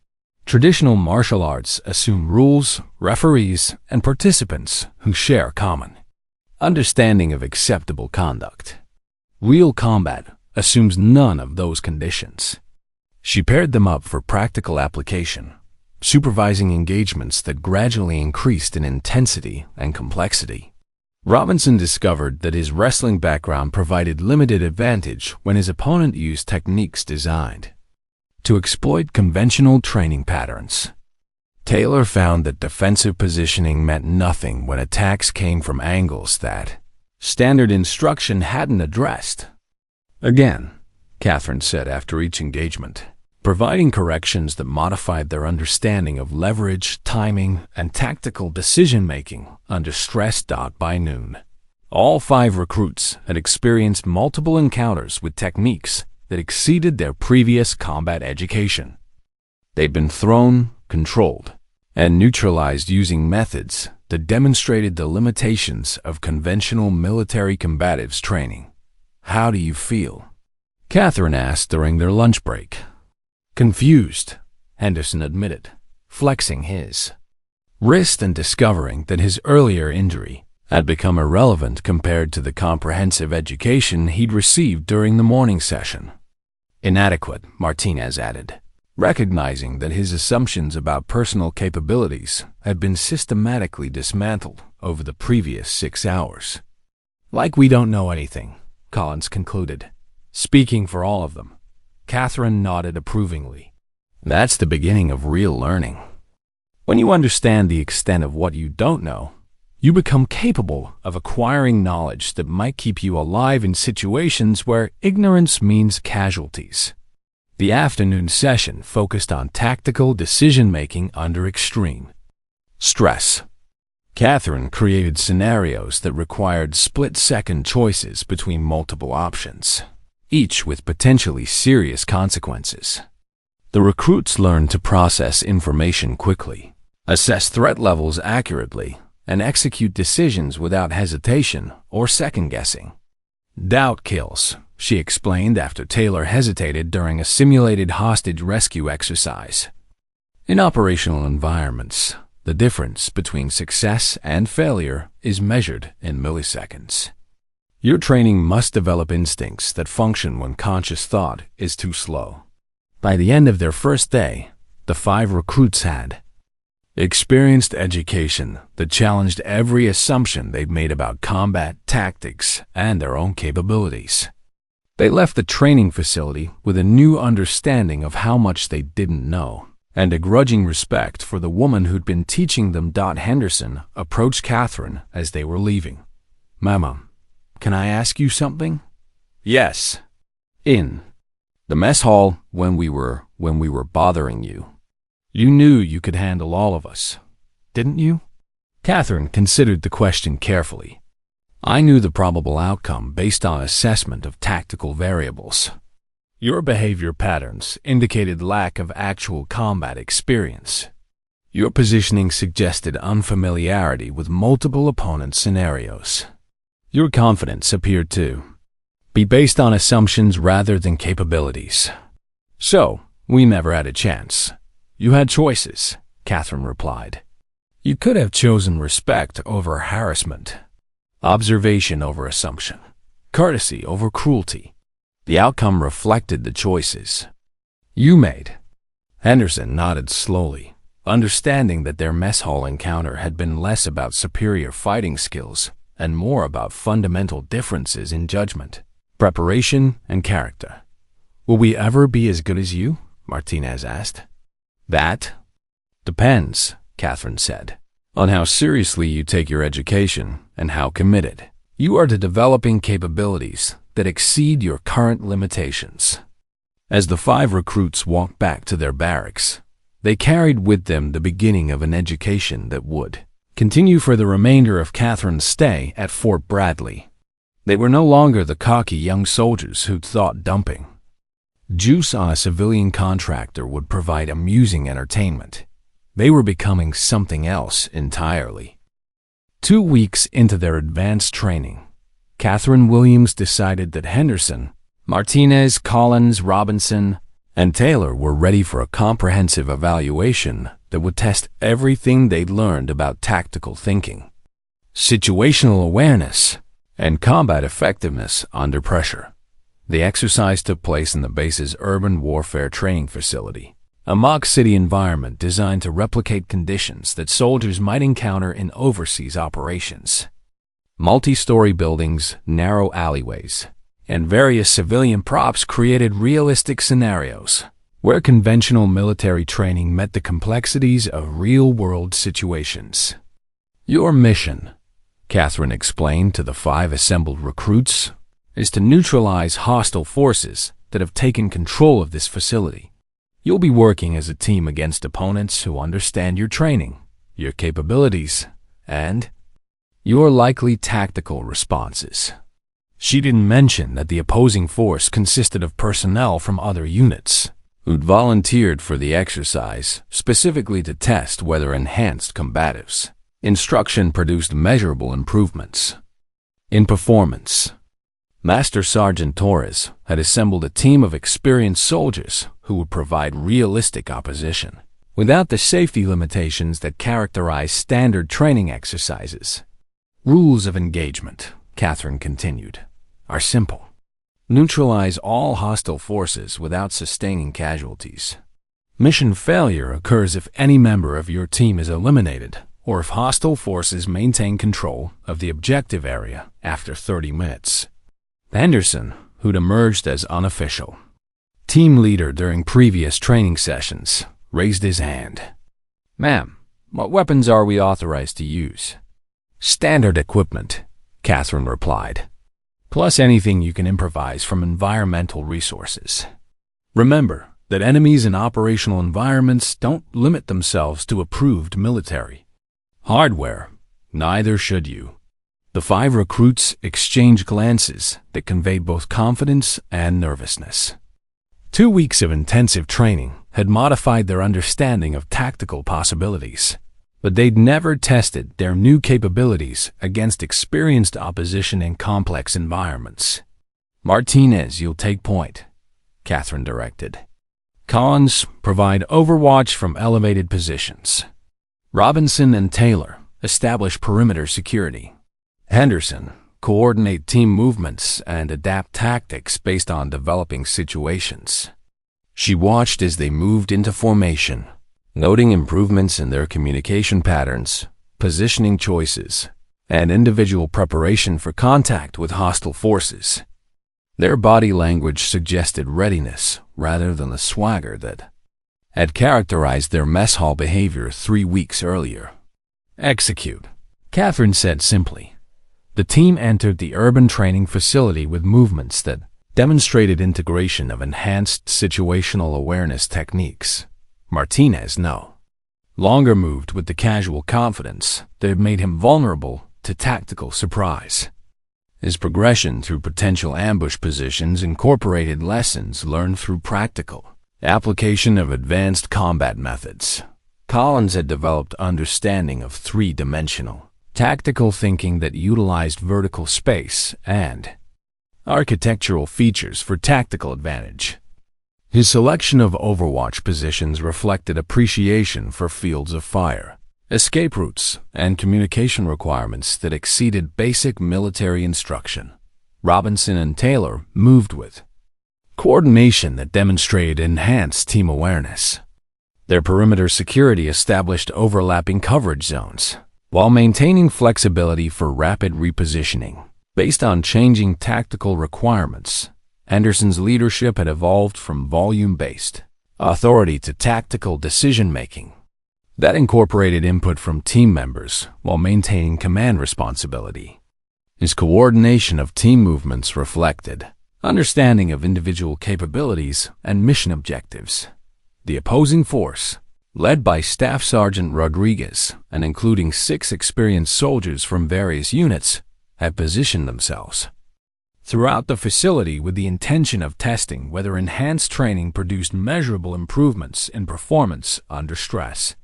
Traditional martial arts assume rules, referees, and participants who share common understanding of acceptable conduct. Real combat assumes none of those conditions. She paired them up for practical application, supervising engagements that gradually increased in intensity and complexity. Robinson discovered that his wrestling background provided limited advantage when his opponent used techniques designed to exploit conventional training patterns. Taylor found that defensive positioning meant nothing when attacks came from angles that standard instruction hadn't addressed. Again, Catherine said after each engagement, providing corrections that modified their understanding of leverage, timing, and tactical decision-making under stress. By noon, all 5 recruits had experienced multiple encounters with techniques that exceeded their previous combat education. They'd been thrown, controlled, and neutralized using methods that demonstrated the limitations of conventional military combatives training. "How do you feel?" Catherine asked during their lunch break. "Confused," Henderson admitted, flexing his wrist and discovering that his earlier injury had become irrelevant compared to the comprehensive education he'd received during the morning session. "Inadequate," Martinez added, recognizing that his assumptions about personal capabilities had been systematically dismantled over the previous 6 hours. "Like we don't know anything," Collins concluded, speaking for all of them. Catherine nodded approvingly. "That's the beginning of real learning. When you understand the extent of what you don't know, you become capable of acquiring knowledge that might keep you alive in situations where ignorance means casualties." The afternoon session focused on tactical decision-making under extreme stress. Catherine created scenarios that required split-second choices between multiple options, each with potentially serious consequences. The recruits learned to process information quickly, assess threat levels accurately, and execute decisions without hesitation or second-guessing. "Doubt kills," she explained after Taylor hesitated during a simulated hostage rescue exercise. In operational environments, the difference between success and failure is measured in milliseconds. Your training must develop instincts that function when conscious thought is too slow. By the end of their first day, the 5 recruits had experienced education that challenged every assumption they'd made about combat tactics and their own capabilities. They left the training facility with a new understanding of how much they didn't know, and a grudging respect for the woman who'd been teaching them. Henderson approached Catherine as they were leaving. "Mama, can I ask you something?" "Yes." "In the mess hall, when we were bothering you, you knew you could handle all of us. didn't you? Catherine considered the question carefully. I knew the probable outcome based on assessment of tactical variables. Your behavior patterns indicated lack of actual combat experience. Your positioning suggested unfamiliarity with multiple opponent scenarios. Your confidence appeared to be based on assumptions rather than capabilities. So, we never had a chance. You had choices, Catherine replied. You could have chosen respect over harassment, observation over assumption, courtesy over cruelty. The outcome reflected the choices you made. Henderson nodded slowly, understanding that their mess hall encounter had been less about superior fighting skills and more about fundamental differences in judgment, preparation, and character. Will we ever be as good as you? Martinez asked. That depends, Catherine said, on how seriously you take your education and how committed you are to developing capabilities that exceed your current limitations. As the 5 recruits walked back to their barracks, they carried with them the beginning of an education that would continue for the remainder of Catherine's stay at Fort Bradley. They were no longer the cocky young soldiers who'd thought dumping juice on a civilian contractor would provide amusing entertainment. They were becoming something else entirely. 2 weeks into their advanced training, Catherine Williams decided that Henderson, Martinez, Collins, Robinson, and Taylor were ready for a comprehensive evaluation that would test everything they'd learned about tactical thinking, situational awareness, and combat effectiveness under pressure. The exercise took place in the base's urban warfare training facility, a mock city environment designed to replicate conditions that soldiers might encounter in overseas operations. Multi-story buildings, narrow alleyways, and various civilian props created realistic scenarios where conventional military training met the complexities of real-world situations. Your mission, Catherine explained to the 5 assembled recruits, is to neutralize hostile forces that have taken control of this facility. You'll be working as a team against opponents who understand your training, your capabilities, and your likely tactical responses. She didn't mention that the opposing force consisted of personnel from other units who'd volunteered for the exercise specifically to test whether enhanced combatives' instruction produced measurable improvements in performance. Master Sergeant Torres had assembled a team of experienced soldiers who would provide realistic opposition without the safety limitations that characterize standard training exercises. Rules of engagement, Catherine continued, are simple. Neutralize all hostile forces without sustaining casualties. Mission failure occurs if any member of your team is eliminated or if hostile forces maintain control of the objective area after 30 minutes. Henderson, who'd emerged as unofficial team leader during previous training sessions, raised his hand. Ma'am, what weapons are we authorized to use? Standard equipment, Catherine replied, plus anything you can improvise from environmental resources. Remember that enemies in operational environments don't limit themselves to approved military hardware. Neither should you. The 5 recruits exchanged glances that conveyed both confidence and nervousness. 2 weeks of intensive training had modified their understanding of tactical possibilities, but they'd never tested their new capabilities against experienced opposition in complex environments. Martinez, you'll take point, Catherine directed. Collins, provide overwatch from elevated positions. Robinson and Taylor, establish perimeter security. Henderson, coordinate team movements and adapt tactics based on developing situations. She watched as they moved into formation, noting improvements in their communication patterns, positioning choices, and individual preparation for contact with hostile forces. Their body language suggested readiness rather than the swagger that had characterized their mess hall behavior 3 weeks earlier. Execute, Catherine said simply. The team entered the urban training facility with movements that demonstrated integration of enhanced situational awareness techniques. Martinez, no. longer moved with the casual confidence that had made him vulnerable to tactical surprise. His progression through potential ambush positions incorporated lessons learned through practical application of advanced combat methods. Collins had developed understanding of three-dimensional tactical thinking that utilized vertical space and architectural features for tactical advantage. His selection of overwatch positions reflected appreciation for fields of fire, escape routes, and communication requirements that exceeded basic military instruction. Robinson and Taylor moved with coordination that demonstrated enhanced team awareness. Their perimeter security established overlapping coverage zones, while maintaining flexibility for rapid repositioning. Based on changing tactical requirements, Anderson's leadership had evolved from volume-based authority to tactical decision-making that incorporated input from team members while maintaining command responsibility. His coordination of team movements reflected understanding of individual capabilities and mission objectives. The opposing force, led by Staff Sergeant Rodriguez and including 6 experienced soldiers from various units, had positioned themselves throughout the facility with the intention of testing whether enhanced training produced measurable improvements in performance under stress.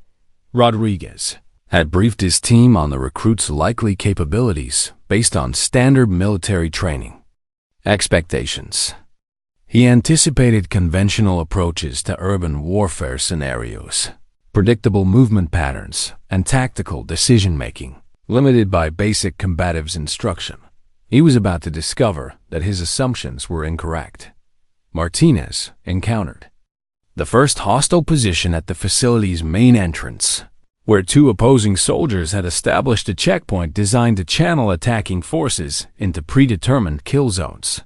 Rodriguez had briefed his team on the recruits' likely capabilities based on standard military training expectations. He anticipated conventional approaches to urban warfare scenarios, predictable movement patterns, and tactical decision-making, limited by basic combatives instruction. He was about to discover that his assumptions were incorrect. Martinez encountered the first hostile position at the facility's main entrance, where 2 opposing soldiers had established a checkpoint designed to channel attacking forces into predetermined kill zones.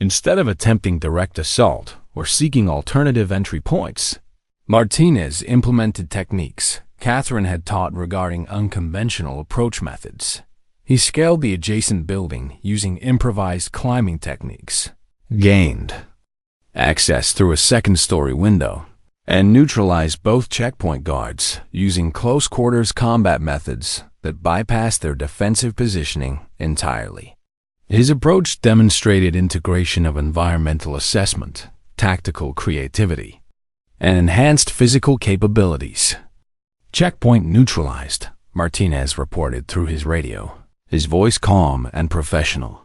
Instead of attempting direct assault or seeking alternative entry points, Martinez implemented techniques Catherine had taught regarding unconventional approach methods. He scaled the adjacent building using improvised climbing techniques, gained access through a second-story window, and neutralized both checkpoint guards using close-quarters combat methods that bypassed their defensive positioning entirely. His approach demonstrated integration of environmental assessment, tactical creativity, and enhanced physical capabilities. Checkpoint neutralized, Martinez reported through his radio, his voice calm and professional.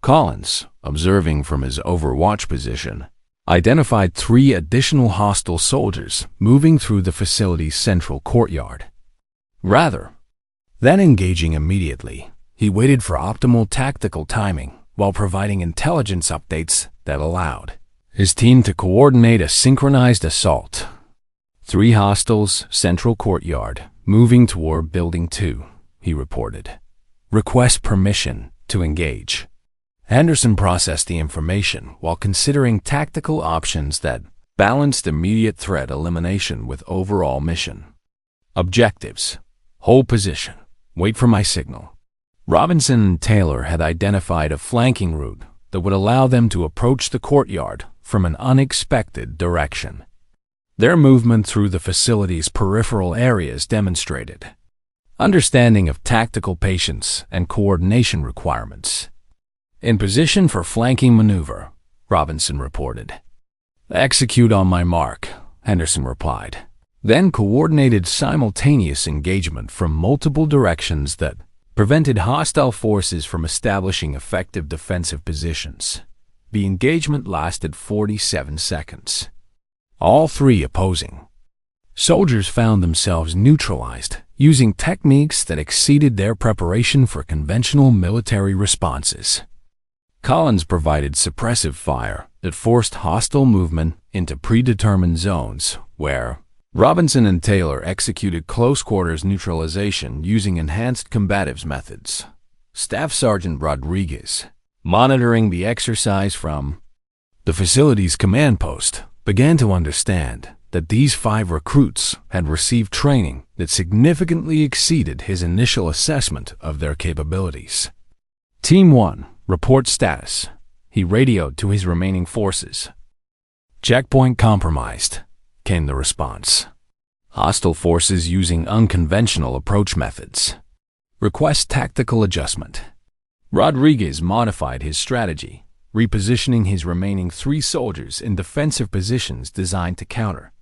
Collins, observing from his overwatch position, identified 3 additional hostile soldiers moving through the facility's central courtyard. Rather than engaging immediately, he waited for optimal tactical timing while providing intelligence updates that allowed his team to coordinate a synchronized assault. 3 hostiles, central courtyard, moving toward Building 2, he reported. Request permission to engage. Anderson processed the information while considering tactical options that balanced immediate threat elimination with overall mission objectives. Hold position. Wait for my signal. Robinson and Taylor had identified a flanking route that would allow them to approach the courtyard from an unexpected direction. Their movement through the facility's peripheral areas demonstrated understanding of tactical patience and coordination requirements. In position for flanking maneuver, Robinson reported. Execute on my mark, Henderson replied. Then coordinated simultaneous engagement from multiple directions that prevented hostile forces from establishing effective defensive positions. The engagement lasted 47 seconds. All 3 opposing soldiers found themselves neutralized using techniques that exceeded their preparation for conventional military responses. Collins provided suppressive fire that forced hostile movement into predetermined zones where Robinson and Taylor executed close-quarters neutralization using enhanced combatives methods. Staff Sergeant Rodriguez, monitoring the exercise from the facility's command post, began to understand that these 5 recruits had received training that significantly exceeded his initial assessment of their capabilities. Team 1, report status. He radioed to his remaining forces. Checkpoint compromised, came the response. Hostile forces using unconventional approach methods. Request tactical adjustment. Rodriguez modified his strategy, repositioning his remaining 3 soldiers in defensive positions designed to counter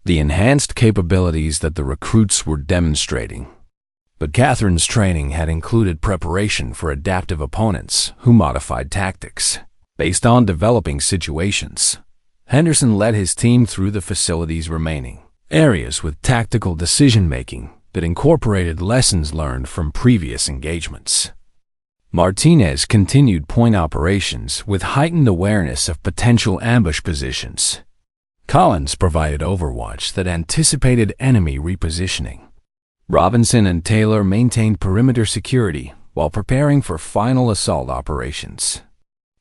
the enhanced capabilities that the recruits were demonstrating. But Catherine's training had included preparation for adaptive opponents who modified tactics based on developing situations. Henderson led his team through the facility's remaining areas with tactical decision-making that incorporated lessons learned from previous engagements. Martinez continued point operations with heightened awareness of potential ambush positions. Collins provided overwatch that anticipated enemy repositioning. Robinson and Taylor maintained perimeter security while preparing for final assault operations.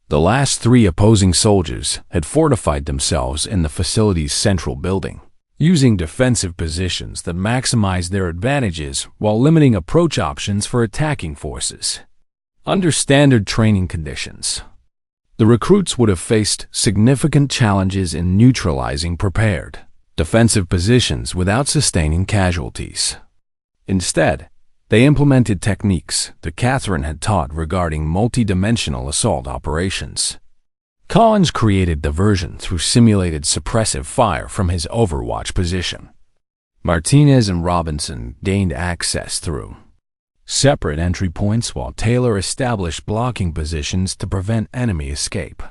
The last 3 opposing soldiers had fortified themselves in the facility's central building, using defensive positions that maximized their advantages while limiting approach options for attacking forces. Under standard training conditions, the recruits would have faced significant challenges in neutralizing prepared defensive positions without sustaining casualties. Instead, they implemented techniques that Catherine had taught regarding multi-dimensional assault operations. Collins created diversion through simulated suppressive fire from his overwatch position. Martinez and Robinson gained access through separate entry points while Taylor established blocking positions to prevent enemy escape.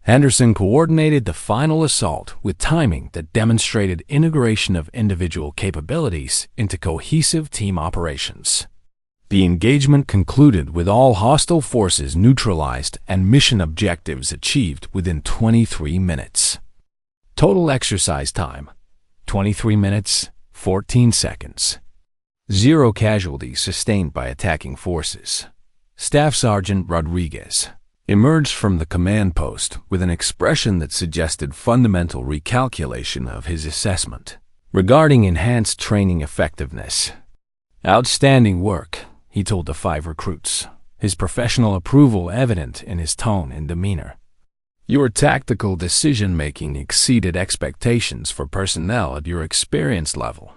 Henderson coordinated the final assault with timing that demonstrated integration of individual capabilities into cohesive team operations. The engagement concluded with all hostile forces neutralized and mission objectives achieved within 23 minutes. Total exercise time, 23 minutes, 14 seconds. 0 casualties sustained by attacking forces. Staff Sergeant Rodriguez emerged from the command post with an expression that suggested fundamental recalculation of his assessment regarding enhanced training effectiveness. Outstanding work, he told the 5 recruits, his professional approval evident in his tone and demeanor. Your tactical decision-making exceeded expectations for personnel at your experience level.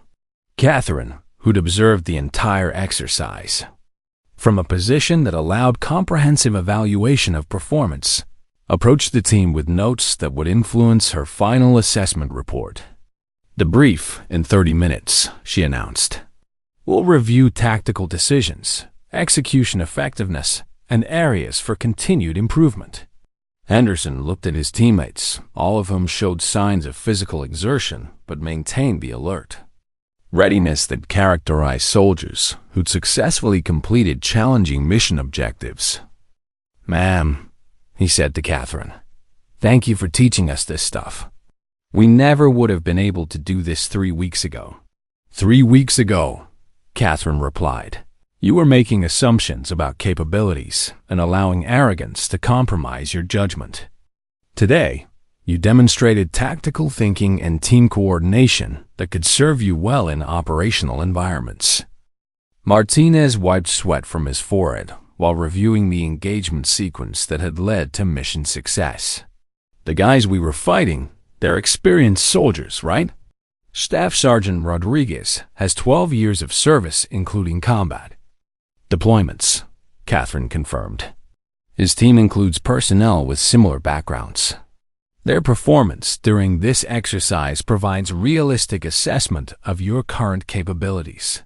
Catherine, who'd observed the entire exercise from a position that allowed comprehensive evaluation of performance, approached the team with notes that would influence her final assessment report. Debrief in 30 minutes, she announced. We'll review tactical decisions, execution effectiveness, and areas for continued improvement. Henderson looked at his teammates, all of whom showed signs of physical exertion but maintained the alert readiness that characterized soldiers who'd successfully completed challenging mission objectives. Ma'am, he said to Catherine, thank you for teaching us this stuff. We never would have been able to do this 3 weeks ago. 3 weeks ago, Catherine replied. You were making assumptions about capabilities and allowing arrogance to compromise your judgment. Today, you demonstrated tactical thinking and team coordination that could serve you well in operational environments. Martinez wiped sweat from his forehead while reviewing the engagement sequence that had led to mission success. The guys we were fighting, they're experienced soldiers, right? Staff Sergeant Rodriguez has 12 years of service, including combat deployments, Catherine confirmed. His team includes personnel with similar backgrounds. Their performance during this exercise provides realistic assessment of your current capabilities.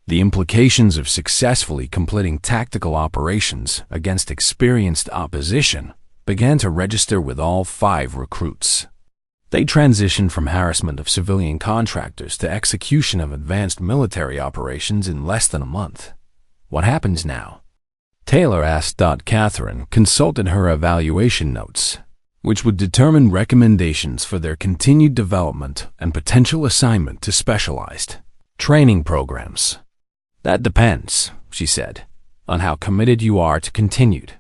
The implications of successfully completing tactical operations against experienced opposition began to register with all 5 recruits. They transitioned from harassment of civilian contractors to execution of advanced military operations in less than a month. What happens now? Taylor asked. Catherine consulted her evaluation notes, which would determine recommendations for their continued development and potential assignment to specialized training programs. That depends, she said, on how committed you are to continued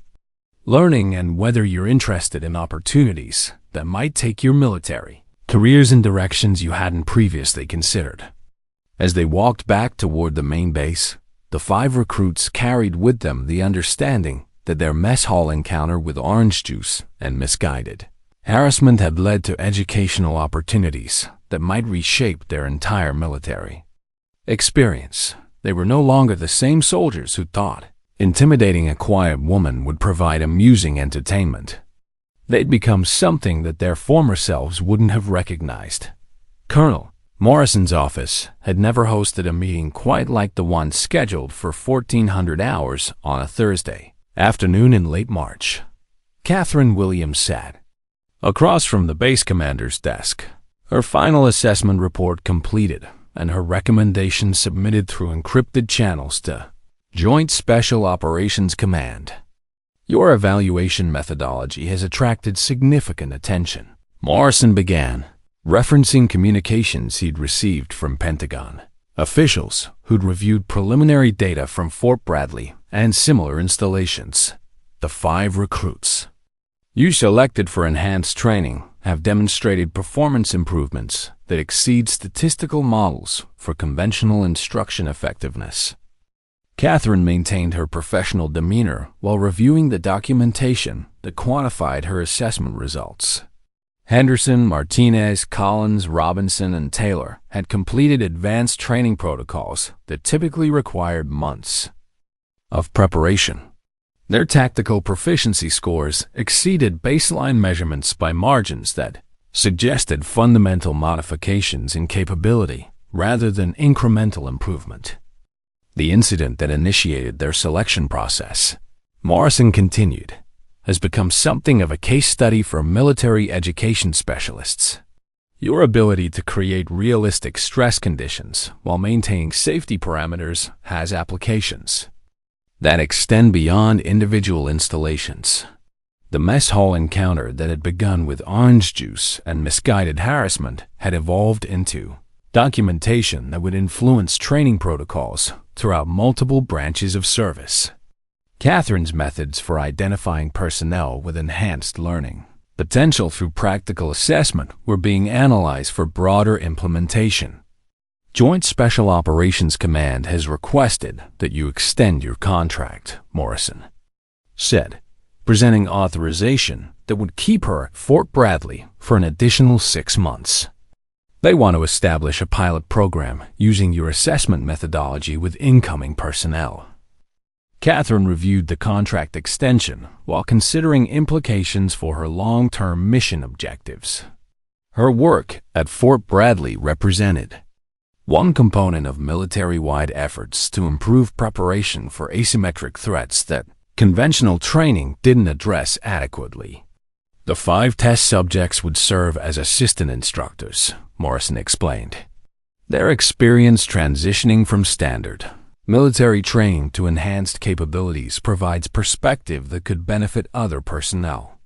learning and whether you're interested in opportunities that might take your military careers in directions you hadn't previously considered. As they walked back toward the main base, the 5 recruits carried with them the understanding that their mess hall encounter with orange juice and misguided Harassment had led to educational opportunities that might reshape their entire military experience. They were no longer the same soldiers who thought intimidating a quiet woman would provide amusing entertainment. They'd become something that their former selves wouldn't have recognized. Colonel Morrison's office had never hosted a meeting quite like the one scheduled for 1400 hours on a Thursday afternoon in late March. Catherine Williams sat across from the base commander's desk, her final assessment report completed and her recommendations submitted through encrypted channels to Joint Special Operations Command. Your evaluation methodology has attracted significant attention, Morrison began, referencing communications he'd received from Pentagon officials who'd reviewed preliminary data from Fort Bradley and similar installations. The 5 recruits you selected for enhanced training have demonstrated performance improvements that exceed statistical models for conventional instruction effectiveness. Catherine maintained her professional demeanor while reviewing the documentation that quantified her assessment results. Henderson, Martinez, Collins, Robinson, and Taylor had completed advanced training protocols that typically required months of preparation. Their tactical proficiency scores exceeded baseline measurements by margins that suggested fundamental modifications in capability rather than incremental improvement. The incident that initiated their selection process, Morrison continued, has become something of a case study for military education specialists. Your ability to create realistic stress conditions while maintaining safety parameters has applications that extend beyond individual installations. The mess hall encounter that had begun with orange juice and misguided harassment had evolved into documentation that would influence training protocols throughout multiple branches of service. Catherine's methods for identifying personnel with enhanced learning potential through practical assessment were being analyzed for broader implementation. Joint Special Operations Command has requested that you extend your contract, Morrison said, presenting authorization that would keep her at Fort Bradley for an additional 6 months. They want to establish a pilot program using your assessment methodology with incoming personnel. Catherine reviewed the contract extension while considering implications for her long-term mission objectives. Her work at Fort Bradley represented one component of military-wide efforts to improve preparation for asymmetric threats that conventional training didn't address adequately. The 5 test subjects would serve as assistant instructors, Morrison explained. Their experience transitioning from standard military training to enhanced capabilities provides perspective that could benefit other personnel.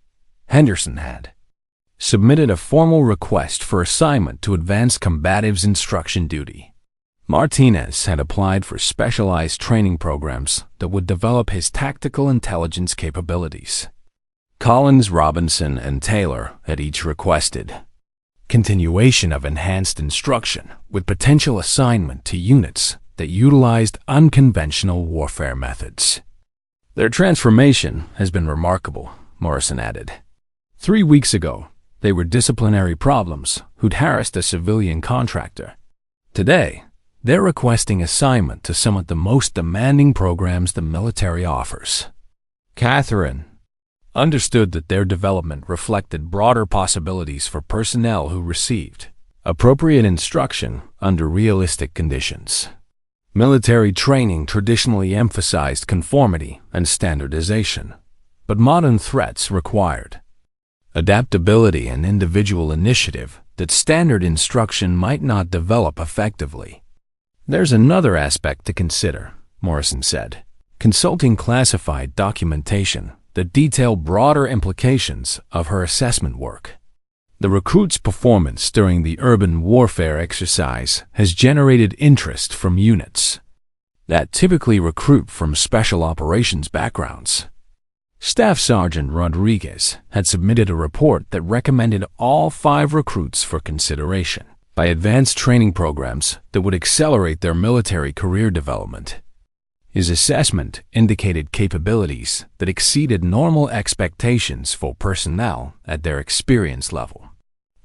Henderson had submitted a formal request for assignment to advanced combatives instruction duty. Martinez had applied for specialized training programs that would develop his tactical intelligence capabilities. Collins, Robinson, and Taylor had each requested continuation of enhanced instruction with potential assignment to units that utilized unconventional warfare methods. Their transformation has been remarkable, Morrison added. 3 weeks ago, they were disciplinary problems who'd harassed a civilian contractor. Today, they're requesting assignment to some of the most demanding programs the military offers. Catherine understood that their development reflected broader possibilities for personnel who received appropriate instruction under realistic conditions. Military training traditionally emphasized conformity and standardization, but modern threats required adaptability and individual initiative that standard instruction might not develop effectively. There's another aspect to consider, Morrison said, consulting classified documentation that detail broader implications of her assessment work. The recruit's performance during the urban warfare exercise has generated interest from units that typically recruit from special operations backgrounds. Staff Sergeant Rodriguez had submitted a report that recommended all 5 recruits for consideration by advanced training programs that would accelerate their military career development. His assessment indicated capabilities that exceeded normal expectations for personnel at their experience level.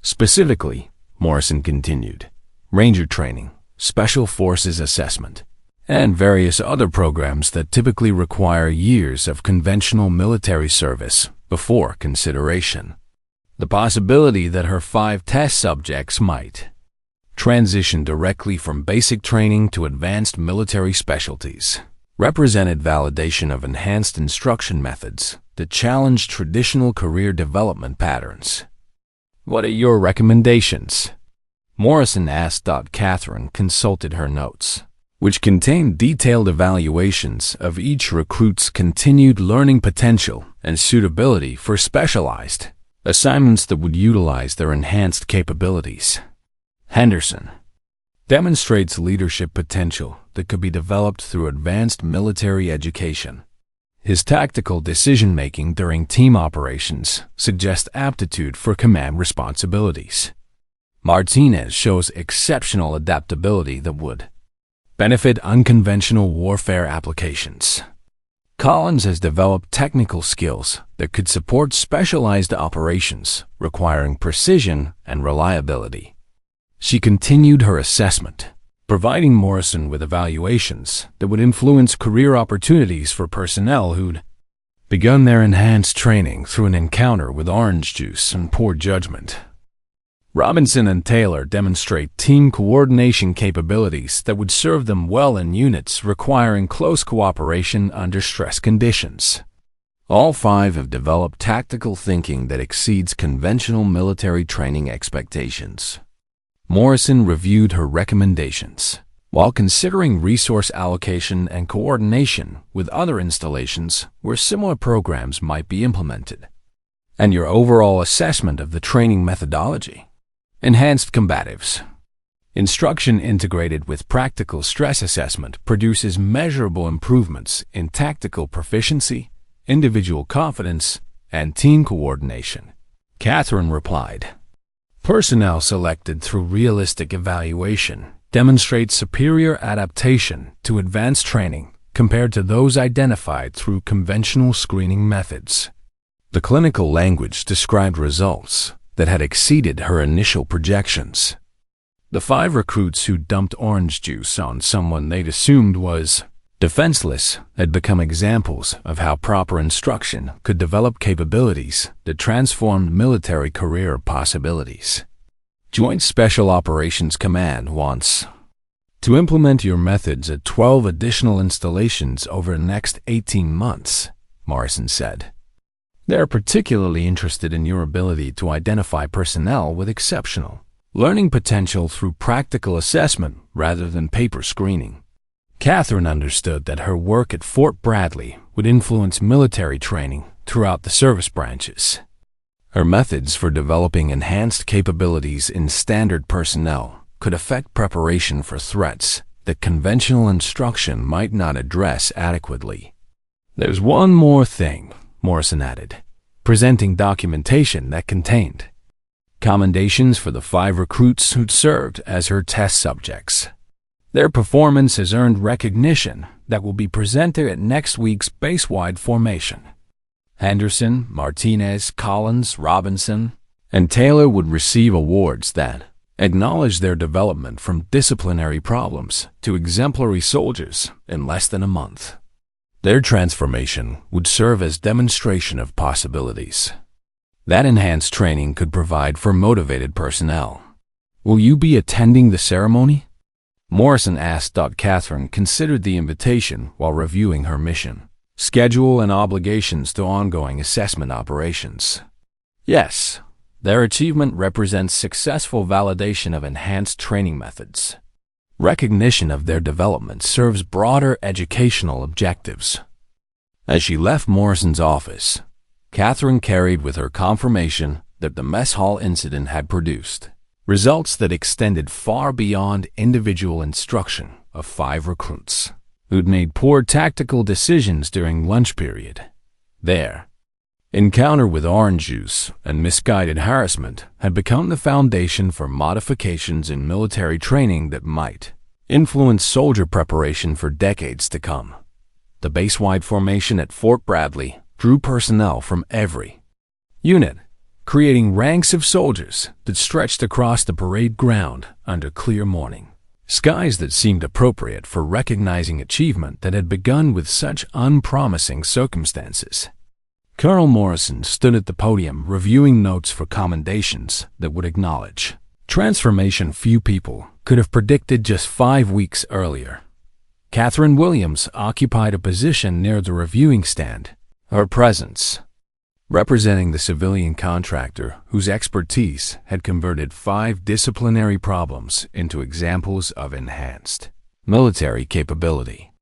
Specifically, Morrison continued, Ranger training, Special Forces assessment, and various other programs that typically require years of conventional military service before consideration. The possibility that her 5 test subjects might transition directly from basic training to advanced military specialties represented validation of enhanced instruction methods that challenge traditional career development patterns. What are your recommendations? Morrison asked. Catherine consulted her notes, which contained detailed evaluations of each recruit's continued learning potential and suitability for specialized assignments that would utilize their enhanced capabilities. Henderson demonstrates leadership potential that could be developed through advanced military education. His tactical decision-making during team operations suggests aptitude for command responsibilities. Martinez shows exceptional adaptability that would benefit unconventional warfare applications. Collins has developed technical skills that could support specialized operations requiring precision and reliability. She continued her assessment, providing Morrison with evaluations that would influence career opportunities for personnel who'd begun their enhanced training through an encounter with orange juice and poor judgment. Robinson and Taylor demonstrate team coordination capabilities that would serve them well in units requiring close cooperation under stress conditions. All 5 have developed tactical thinking that exceeds conventional military training expectations. Morrison reviewed her recommendations while considering resource allocation and coordination with other installations where similar programs might be implemented. And your overall assessment of the training methodology. Enhanced combatives. Instruction integrated with practical stress assessment produces measurable improvements in tactical proficiency, individual confidence, and team coordination. Catherine replied, Personnel selected through realistic evaluation demonstrate superior adaptation to advanced training compared to those identified through conventional screening methods. The clinical language described results that had exceeded her initial projections. The 5 recruits who dumped orange juice on someone they'd assumed was defenseless had become examples of how proper instruction could develop capabilities that transformed military career possibilities. Joint Special Operations Command wants to implement your methods at 12 additional installations over the next 18 months, Morrison said. They're particularly interested in your ability to identify personnel with exceptional learning potential through practical assessment rather than paper screening. Catherine understood that her work at Fort Bradley would influence military training throughout the service branches. Her methods for developing enhanced capabilities in standard personnel could affect preparation for threats that conventional instruction might not address adequately. There's one more thing, Morrison added, presenting documentation that contained commendations for the 5 recruits who'd served as her test subjects. Their performance has earned recognition that will be presented at next week's base-wide formation. Henderson, Martinez, Collins, Robinson, and Taylor would receive awards that acknowledge their development from disciplinary problems to exemplary soldiers in less than a month. Their transformation would serve as demonstration of possibilities that enhanced training could provide for motivated personnel. Will you be attending the ceremony? Morrison asked. Catherine considered the invitation while reviewing her mission, schedule, and obligations to ongoing assessment operations. Yes, their achievement represents successful validation of enhanced training methods. Recognition of their development serves broader educational objectives. As she left Morrison's office, Catherine carried with her confirmation that the mess hall incident had produced results that extended far beyond individual instruction of 5 recruits who'd made poor tactical decisions during lunch period. Their encounter with orange juice and misguided harassment had become the foundation for modifications in military training that might influence soldier preparation for decades to come. The base-wide formation at Fort Bradley drew personnel from every unit, creating ranks of soldiers that stretched across the parade ground under clear morning skies that seemed appropriate for recognizing achievement that had begun with such unpromising circumstances. Colonel Morrison stood at the podium reviewing notes for commendations that would acknowledge transformation few people could have predicted just 5 weeks earlier. Catherine Williams occupied a position near the reviewing stand, her presence representing the civilian contractor whose expertise had converted 5 disciplinary problems into examples of enhanced military capability.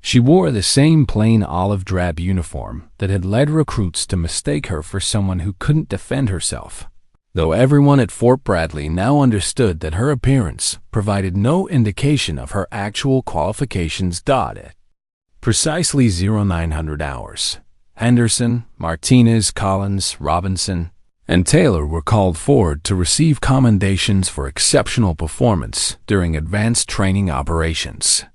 She wore the same plain olive drab uniform that had led recruits to mistake her for someone who couldn't defend herself, though everyone at Fort Bradley now understood that her appearance provided no indication of her actual qualifications. At precisely 0900 hours, Henderson, Martinez, Collins, Robinson, and Taylor were called forward to receive commendations for exceptional performance during advanced training operations.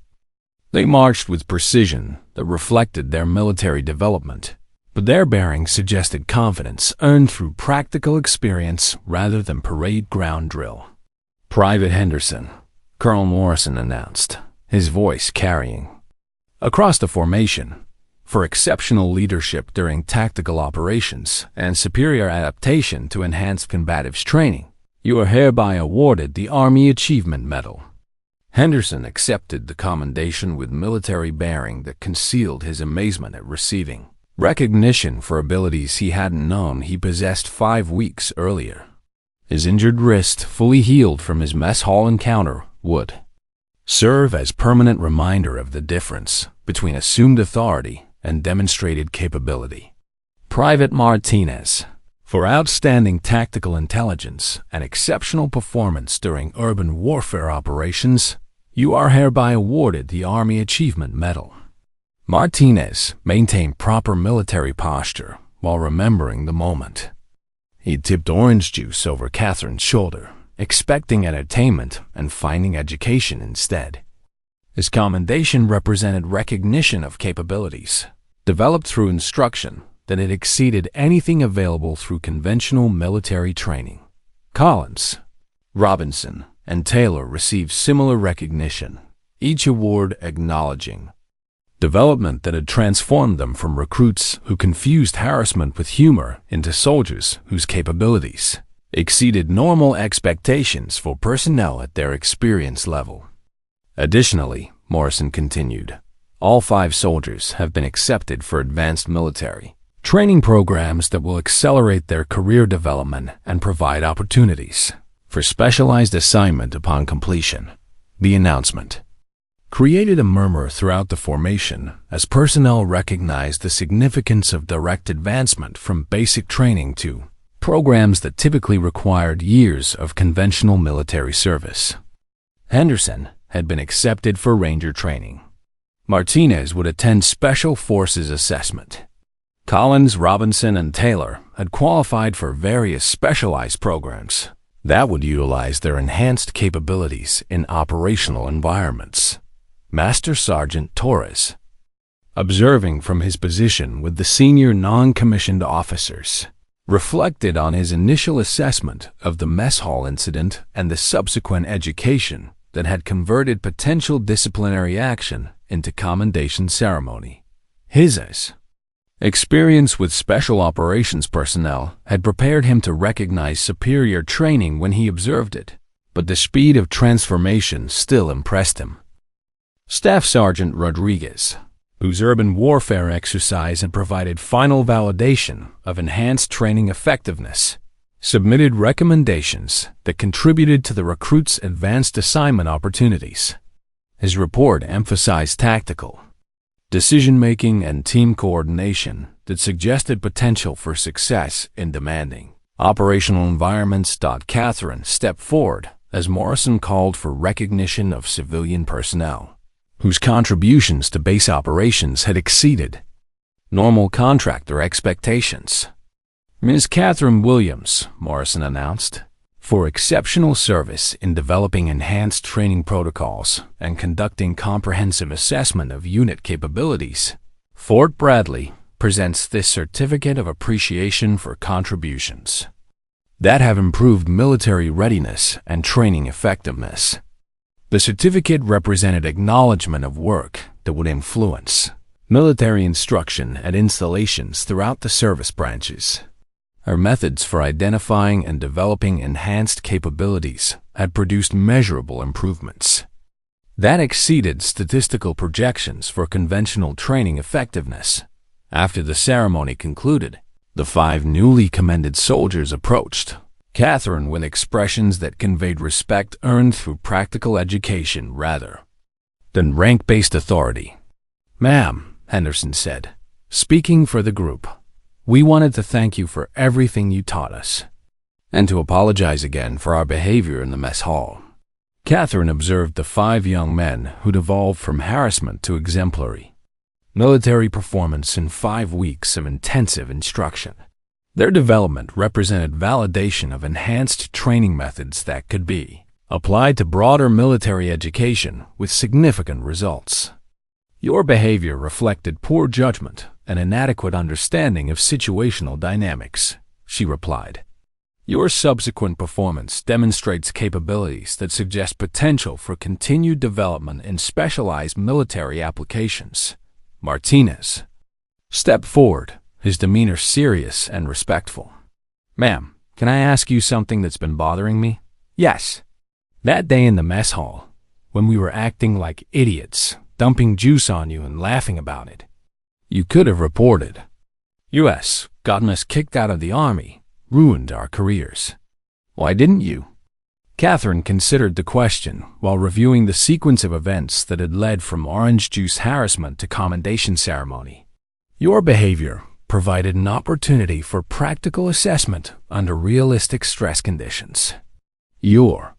They marched with precision that reflected their military development, but their bearing suggested confidence earned through practical experience rather than parade ground drill. "Private Henderson," Colonel Morrison announced, his voice carrying across the formation, "for exceptional leadership during tactical operations and superior adaptation to enhanced combatives training, you are hereby awarded the Army Achievement Medal." Henderson accepted the commendation with military bearing that concealed his amazement at receiving recognition for abilities he hadn't known he possessed 5 weeks earlier. His injured wrist, fully healed from his mess hall encounter, would serve as permanent reminder of the difference between assumed authority and demonstrated capability. Private Martinez, for outstanding tactical intelligence and exceptional performance during urban warfare operations, you are hereby awarded the Army Achievement Medal. Martinez maintained proper military posture while remembering the moment. He tipped orange juice over Catherine's shoulder, expecting entertainment and finding education instead. His commendation represented recognition of capabilities developed through instruction that had exceeded anything available through conventional military training. Collins, Robinson, and Taylor received similar recognition, each award acknowledging development that had transformed them from recruits who confused harassment with humor into soldiers whose capabilities exceeded normal expectations for personnel at their experience level. Additionally, Morrison continued, all 5 soldiers have been accepted for advanced military training programs that will accelerate their career development and provide opportunities for specialized assignment upon completion. The announcement created a murmur throughout the formation as personnel recognized the significance of direct advancement from basic training to programs that typically required years of conventional military service. Henderson had been accepted for Ranger training. Martinez would attend Special Forces assessment. Collins, Robinson, and Taylor had qualified for various specialized programs that would utilize their enhanced capabilities in operational environments. Master Sergeant Torres, observing from his position with the senior non-commissioned officers, reflected on his initial assessment of the mess hall incident and the subsequent education that had converted potential disciplinary action into commendation ceremony. His experience with special operations personnel had prepared him to recognize superior training when he observed it, but the speed of transformation still impressed him. Staff Sergeant Rodriguez, whose urban warfare exercise had provided final validation of enhanced training effectiveness, submitted recommendations that contributed to the recruits' advanced assignment opportunities. His report emphasized tactical decision-making and team coordination that suggested potential for success in demanding operational environments. Catherine stepped forward as Morrison called for recognition of civilian personnel whose contributions to base operations had exceeded normal contractor expectations. Ms. Catherine Williams, Morrison announced, for exceptional service in developing enhanced training protocols and conducting comprehensive assessment of unit capabilities, Fort Bradley presents this certificate of appreciation for contributions that have improved military readiness and training effectiveness. The certificate represented acknowledgement of work that would influence military instruction and installations throughout the service branches. Our methods for identifying and developing enhanced capabilities had produced measurable improvements that exceeded statistical projections for conventional training effectiveness. After the ceremony concluded, the 5 newly commended soldiers approached Catherine with expressions that conveyed respect earned through practical education rather than rank-based authority. "Ma'am," Henderson said, speaking for the group, "we wanted to thank you for everything you taught us, and to apologize again for our behavior in the mess hall." Catherine observed the 5 young men who'd evolved from harassment to exemplary military performance in 5 weeks of intensive instruction. Their development represented validation of enhanced training methods that could be applied to broader military education with significant results. "Your behavior reflected poor judgment and inadequate understanding of situational dynamics," she replied. "Your subsequent performance demonstrates capabilities that suggest potential for continued development in specialized military applications." Martinez stepped forward, his demeanor serious and respectful. "Ma'am, can I ask you something that's been bothering me?" "Yes." "That day in the mess hall, when we were acting like idiots, dumping juice on you and laughing about it, you could have reported. U.S. gotten us kicked out of the Army, ruined our careers. Why didn't you?" Catherine considered the question while reviewing the sequence of events that had led from orange juice harassment to commendation ceremony. "Your behavior provided an opportunity for practical assessment under realistic stress conditions. Your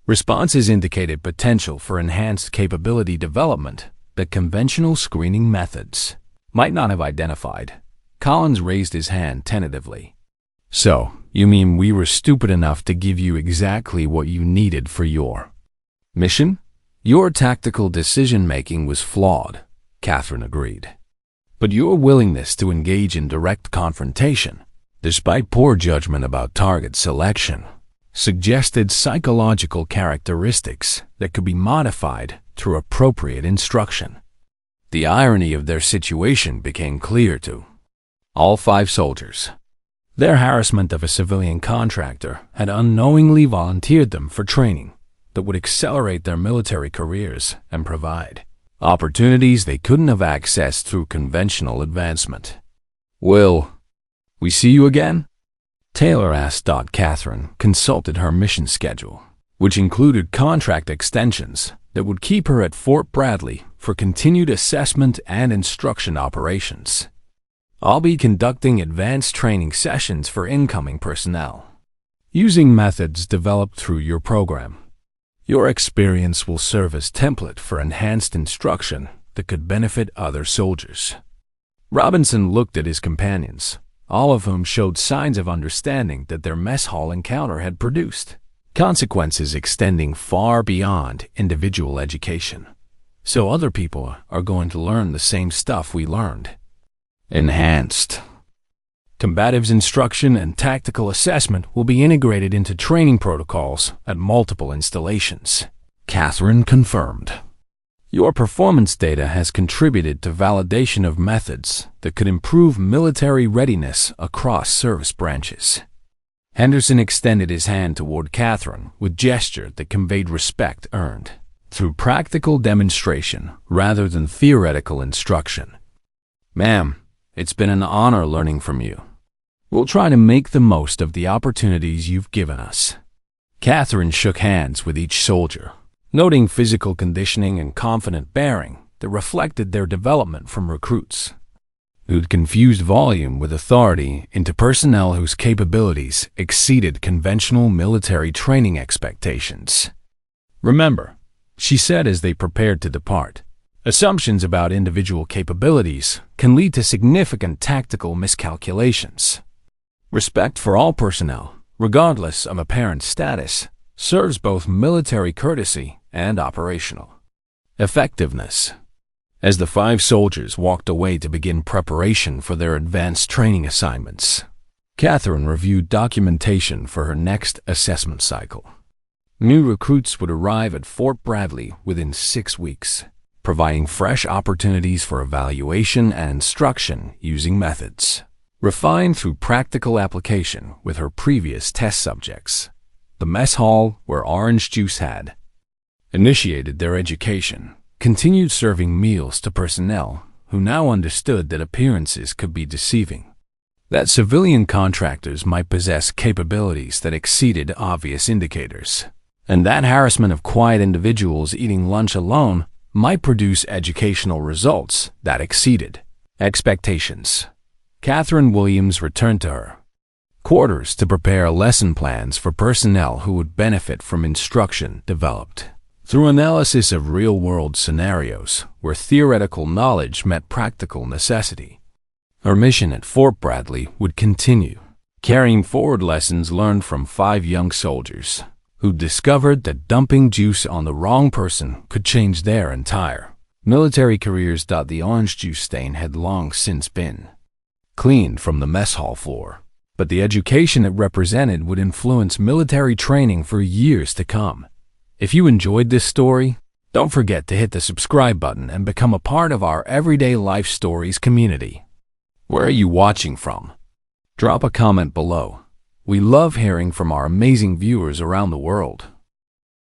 responses indicated potential for enhanced capability development that conventional screening methods might not have identified." Collins raised his hand tentatively. "So, you mean we were stupid enough to give you exactly what you needed for your mission?" "Your tactical decision-making was flawed," Catherine agreed. "But your willingness to engage in direct confrontation, despite poor judgment about target selection, suggested psychological characteristics that could be modified through appropriate instruction." The irony of their situation became clear to all 5 soldiers. Their harassment of a civilian contractor had unknowingly volunteered them for training that would accelerate their military careers and provide opportunities they couldn't have accessed through conventional advancement. "Will we see you again?" Taylor asked. Catherine consulted her mission schedule, which included contract extensions that would keep her at Fort Bradley for continued assessment and instruction operations. "I'll be conducting advanced training sessions for incoming personnel, using methods developed through your program. Your experience will serve as template for enhanced instruction that could benefit other soldiers." Robinson looked at his companions, all of whom showed signs of understanding that their mess hall encounter had produced consequences extending far beyond individual education. "So other people are going to learn the same stuff we learned. Enhanced combatives instruction and tactical assessment will be integrated into training protocols at multiple installations," Catherine confirmed. "Your performance data has contributed to validation of methods that could improve military readiness across service branches." Henderson extended his hand toward Catherine with gesture that conveyed respect earned through practical demonstration rather than theoretical instruction. "Ma'am, it's been an honor learning from you. We'll try to make the most of the opportunities you've given us." Catherine shook hands with each soldier, noting physical conditioning and confident bearing that reflected their development from recruits who'd confused volume with authority into personnel whose capabilities exceeded conventional military training expectations. "Remember," she said as they prepared to depart, "assumptions about individual capabilities can lead to significant tactical miscalculations. Respect for all personnel, regardless of apparent status, serves both military courtesy and operational effectiveness." As the 5 soldiers walked away to begin preparation for their advanced training assignments, Catherine reviewed documentation for her next assessment cycle. New recruits would arrive at Fort Bradley within 6 weeks, providing fresh opportunities for evaluation and instruction using methods refined through practical application with her previous test subjects. The mess hall, where orange juice had initiated their education, continued serving meals to personnel who now understood that appearances could be deceiving, that civilian contractors might possess capabilities that exceeded obvious indicators, and that harassment of quiet individuals eating lunch alone might produce educational results that exceeded expectations. Catherine Williams returned to her quarters to prepare lesson plans for personnel who would benefit from instruction developed through analysis of real-world scenarios where theoretical knowledge met practical necessity. Her mission at Fort Bradley would continue, carrying forward lessons learned from 5 young soldiers who discovered that dumping juice on the wrong person could change their entire military careers. The orange juice stain had long since been cleaned from the mess hall floor, but the education it represented would influence military training for years to come. If you enjoyed this story, don't forget to hit the subscribe button and become a part of our Everyday Life Stories community. Where are you watching from? Drop a comment below. We love hearing from our amazing viewers around the world.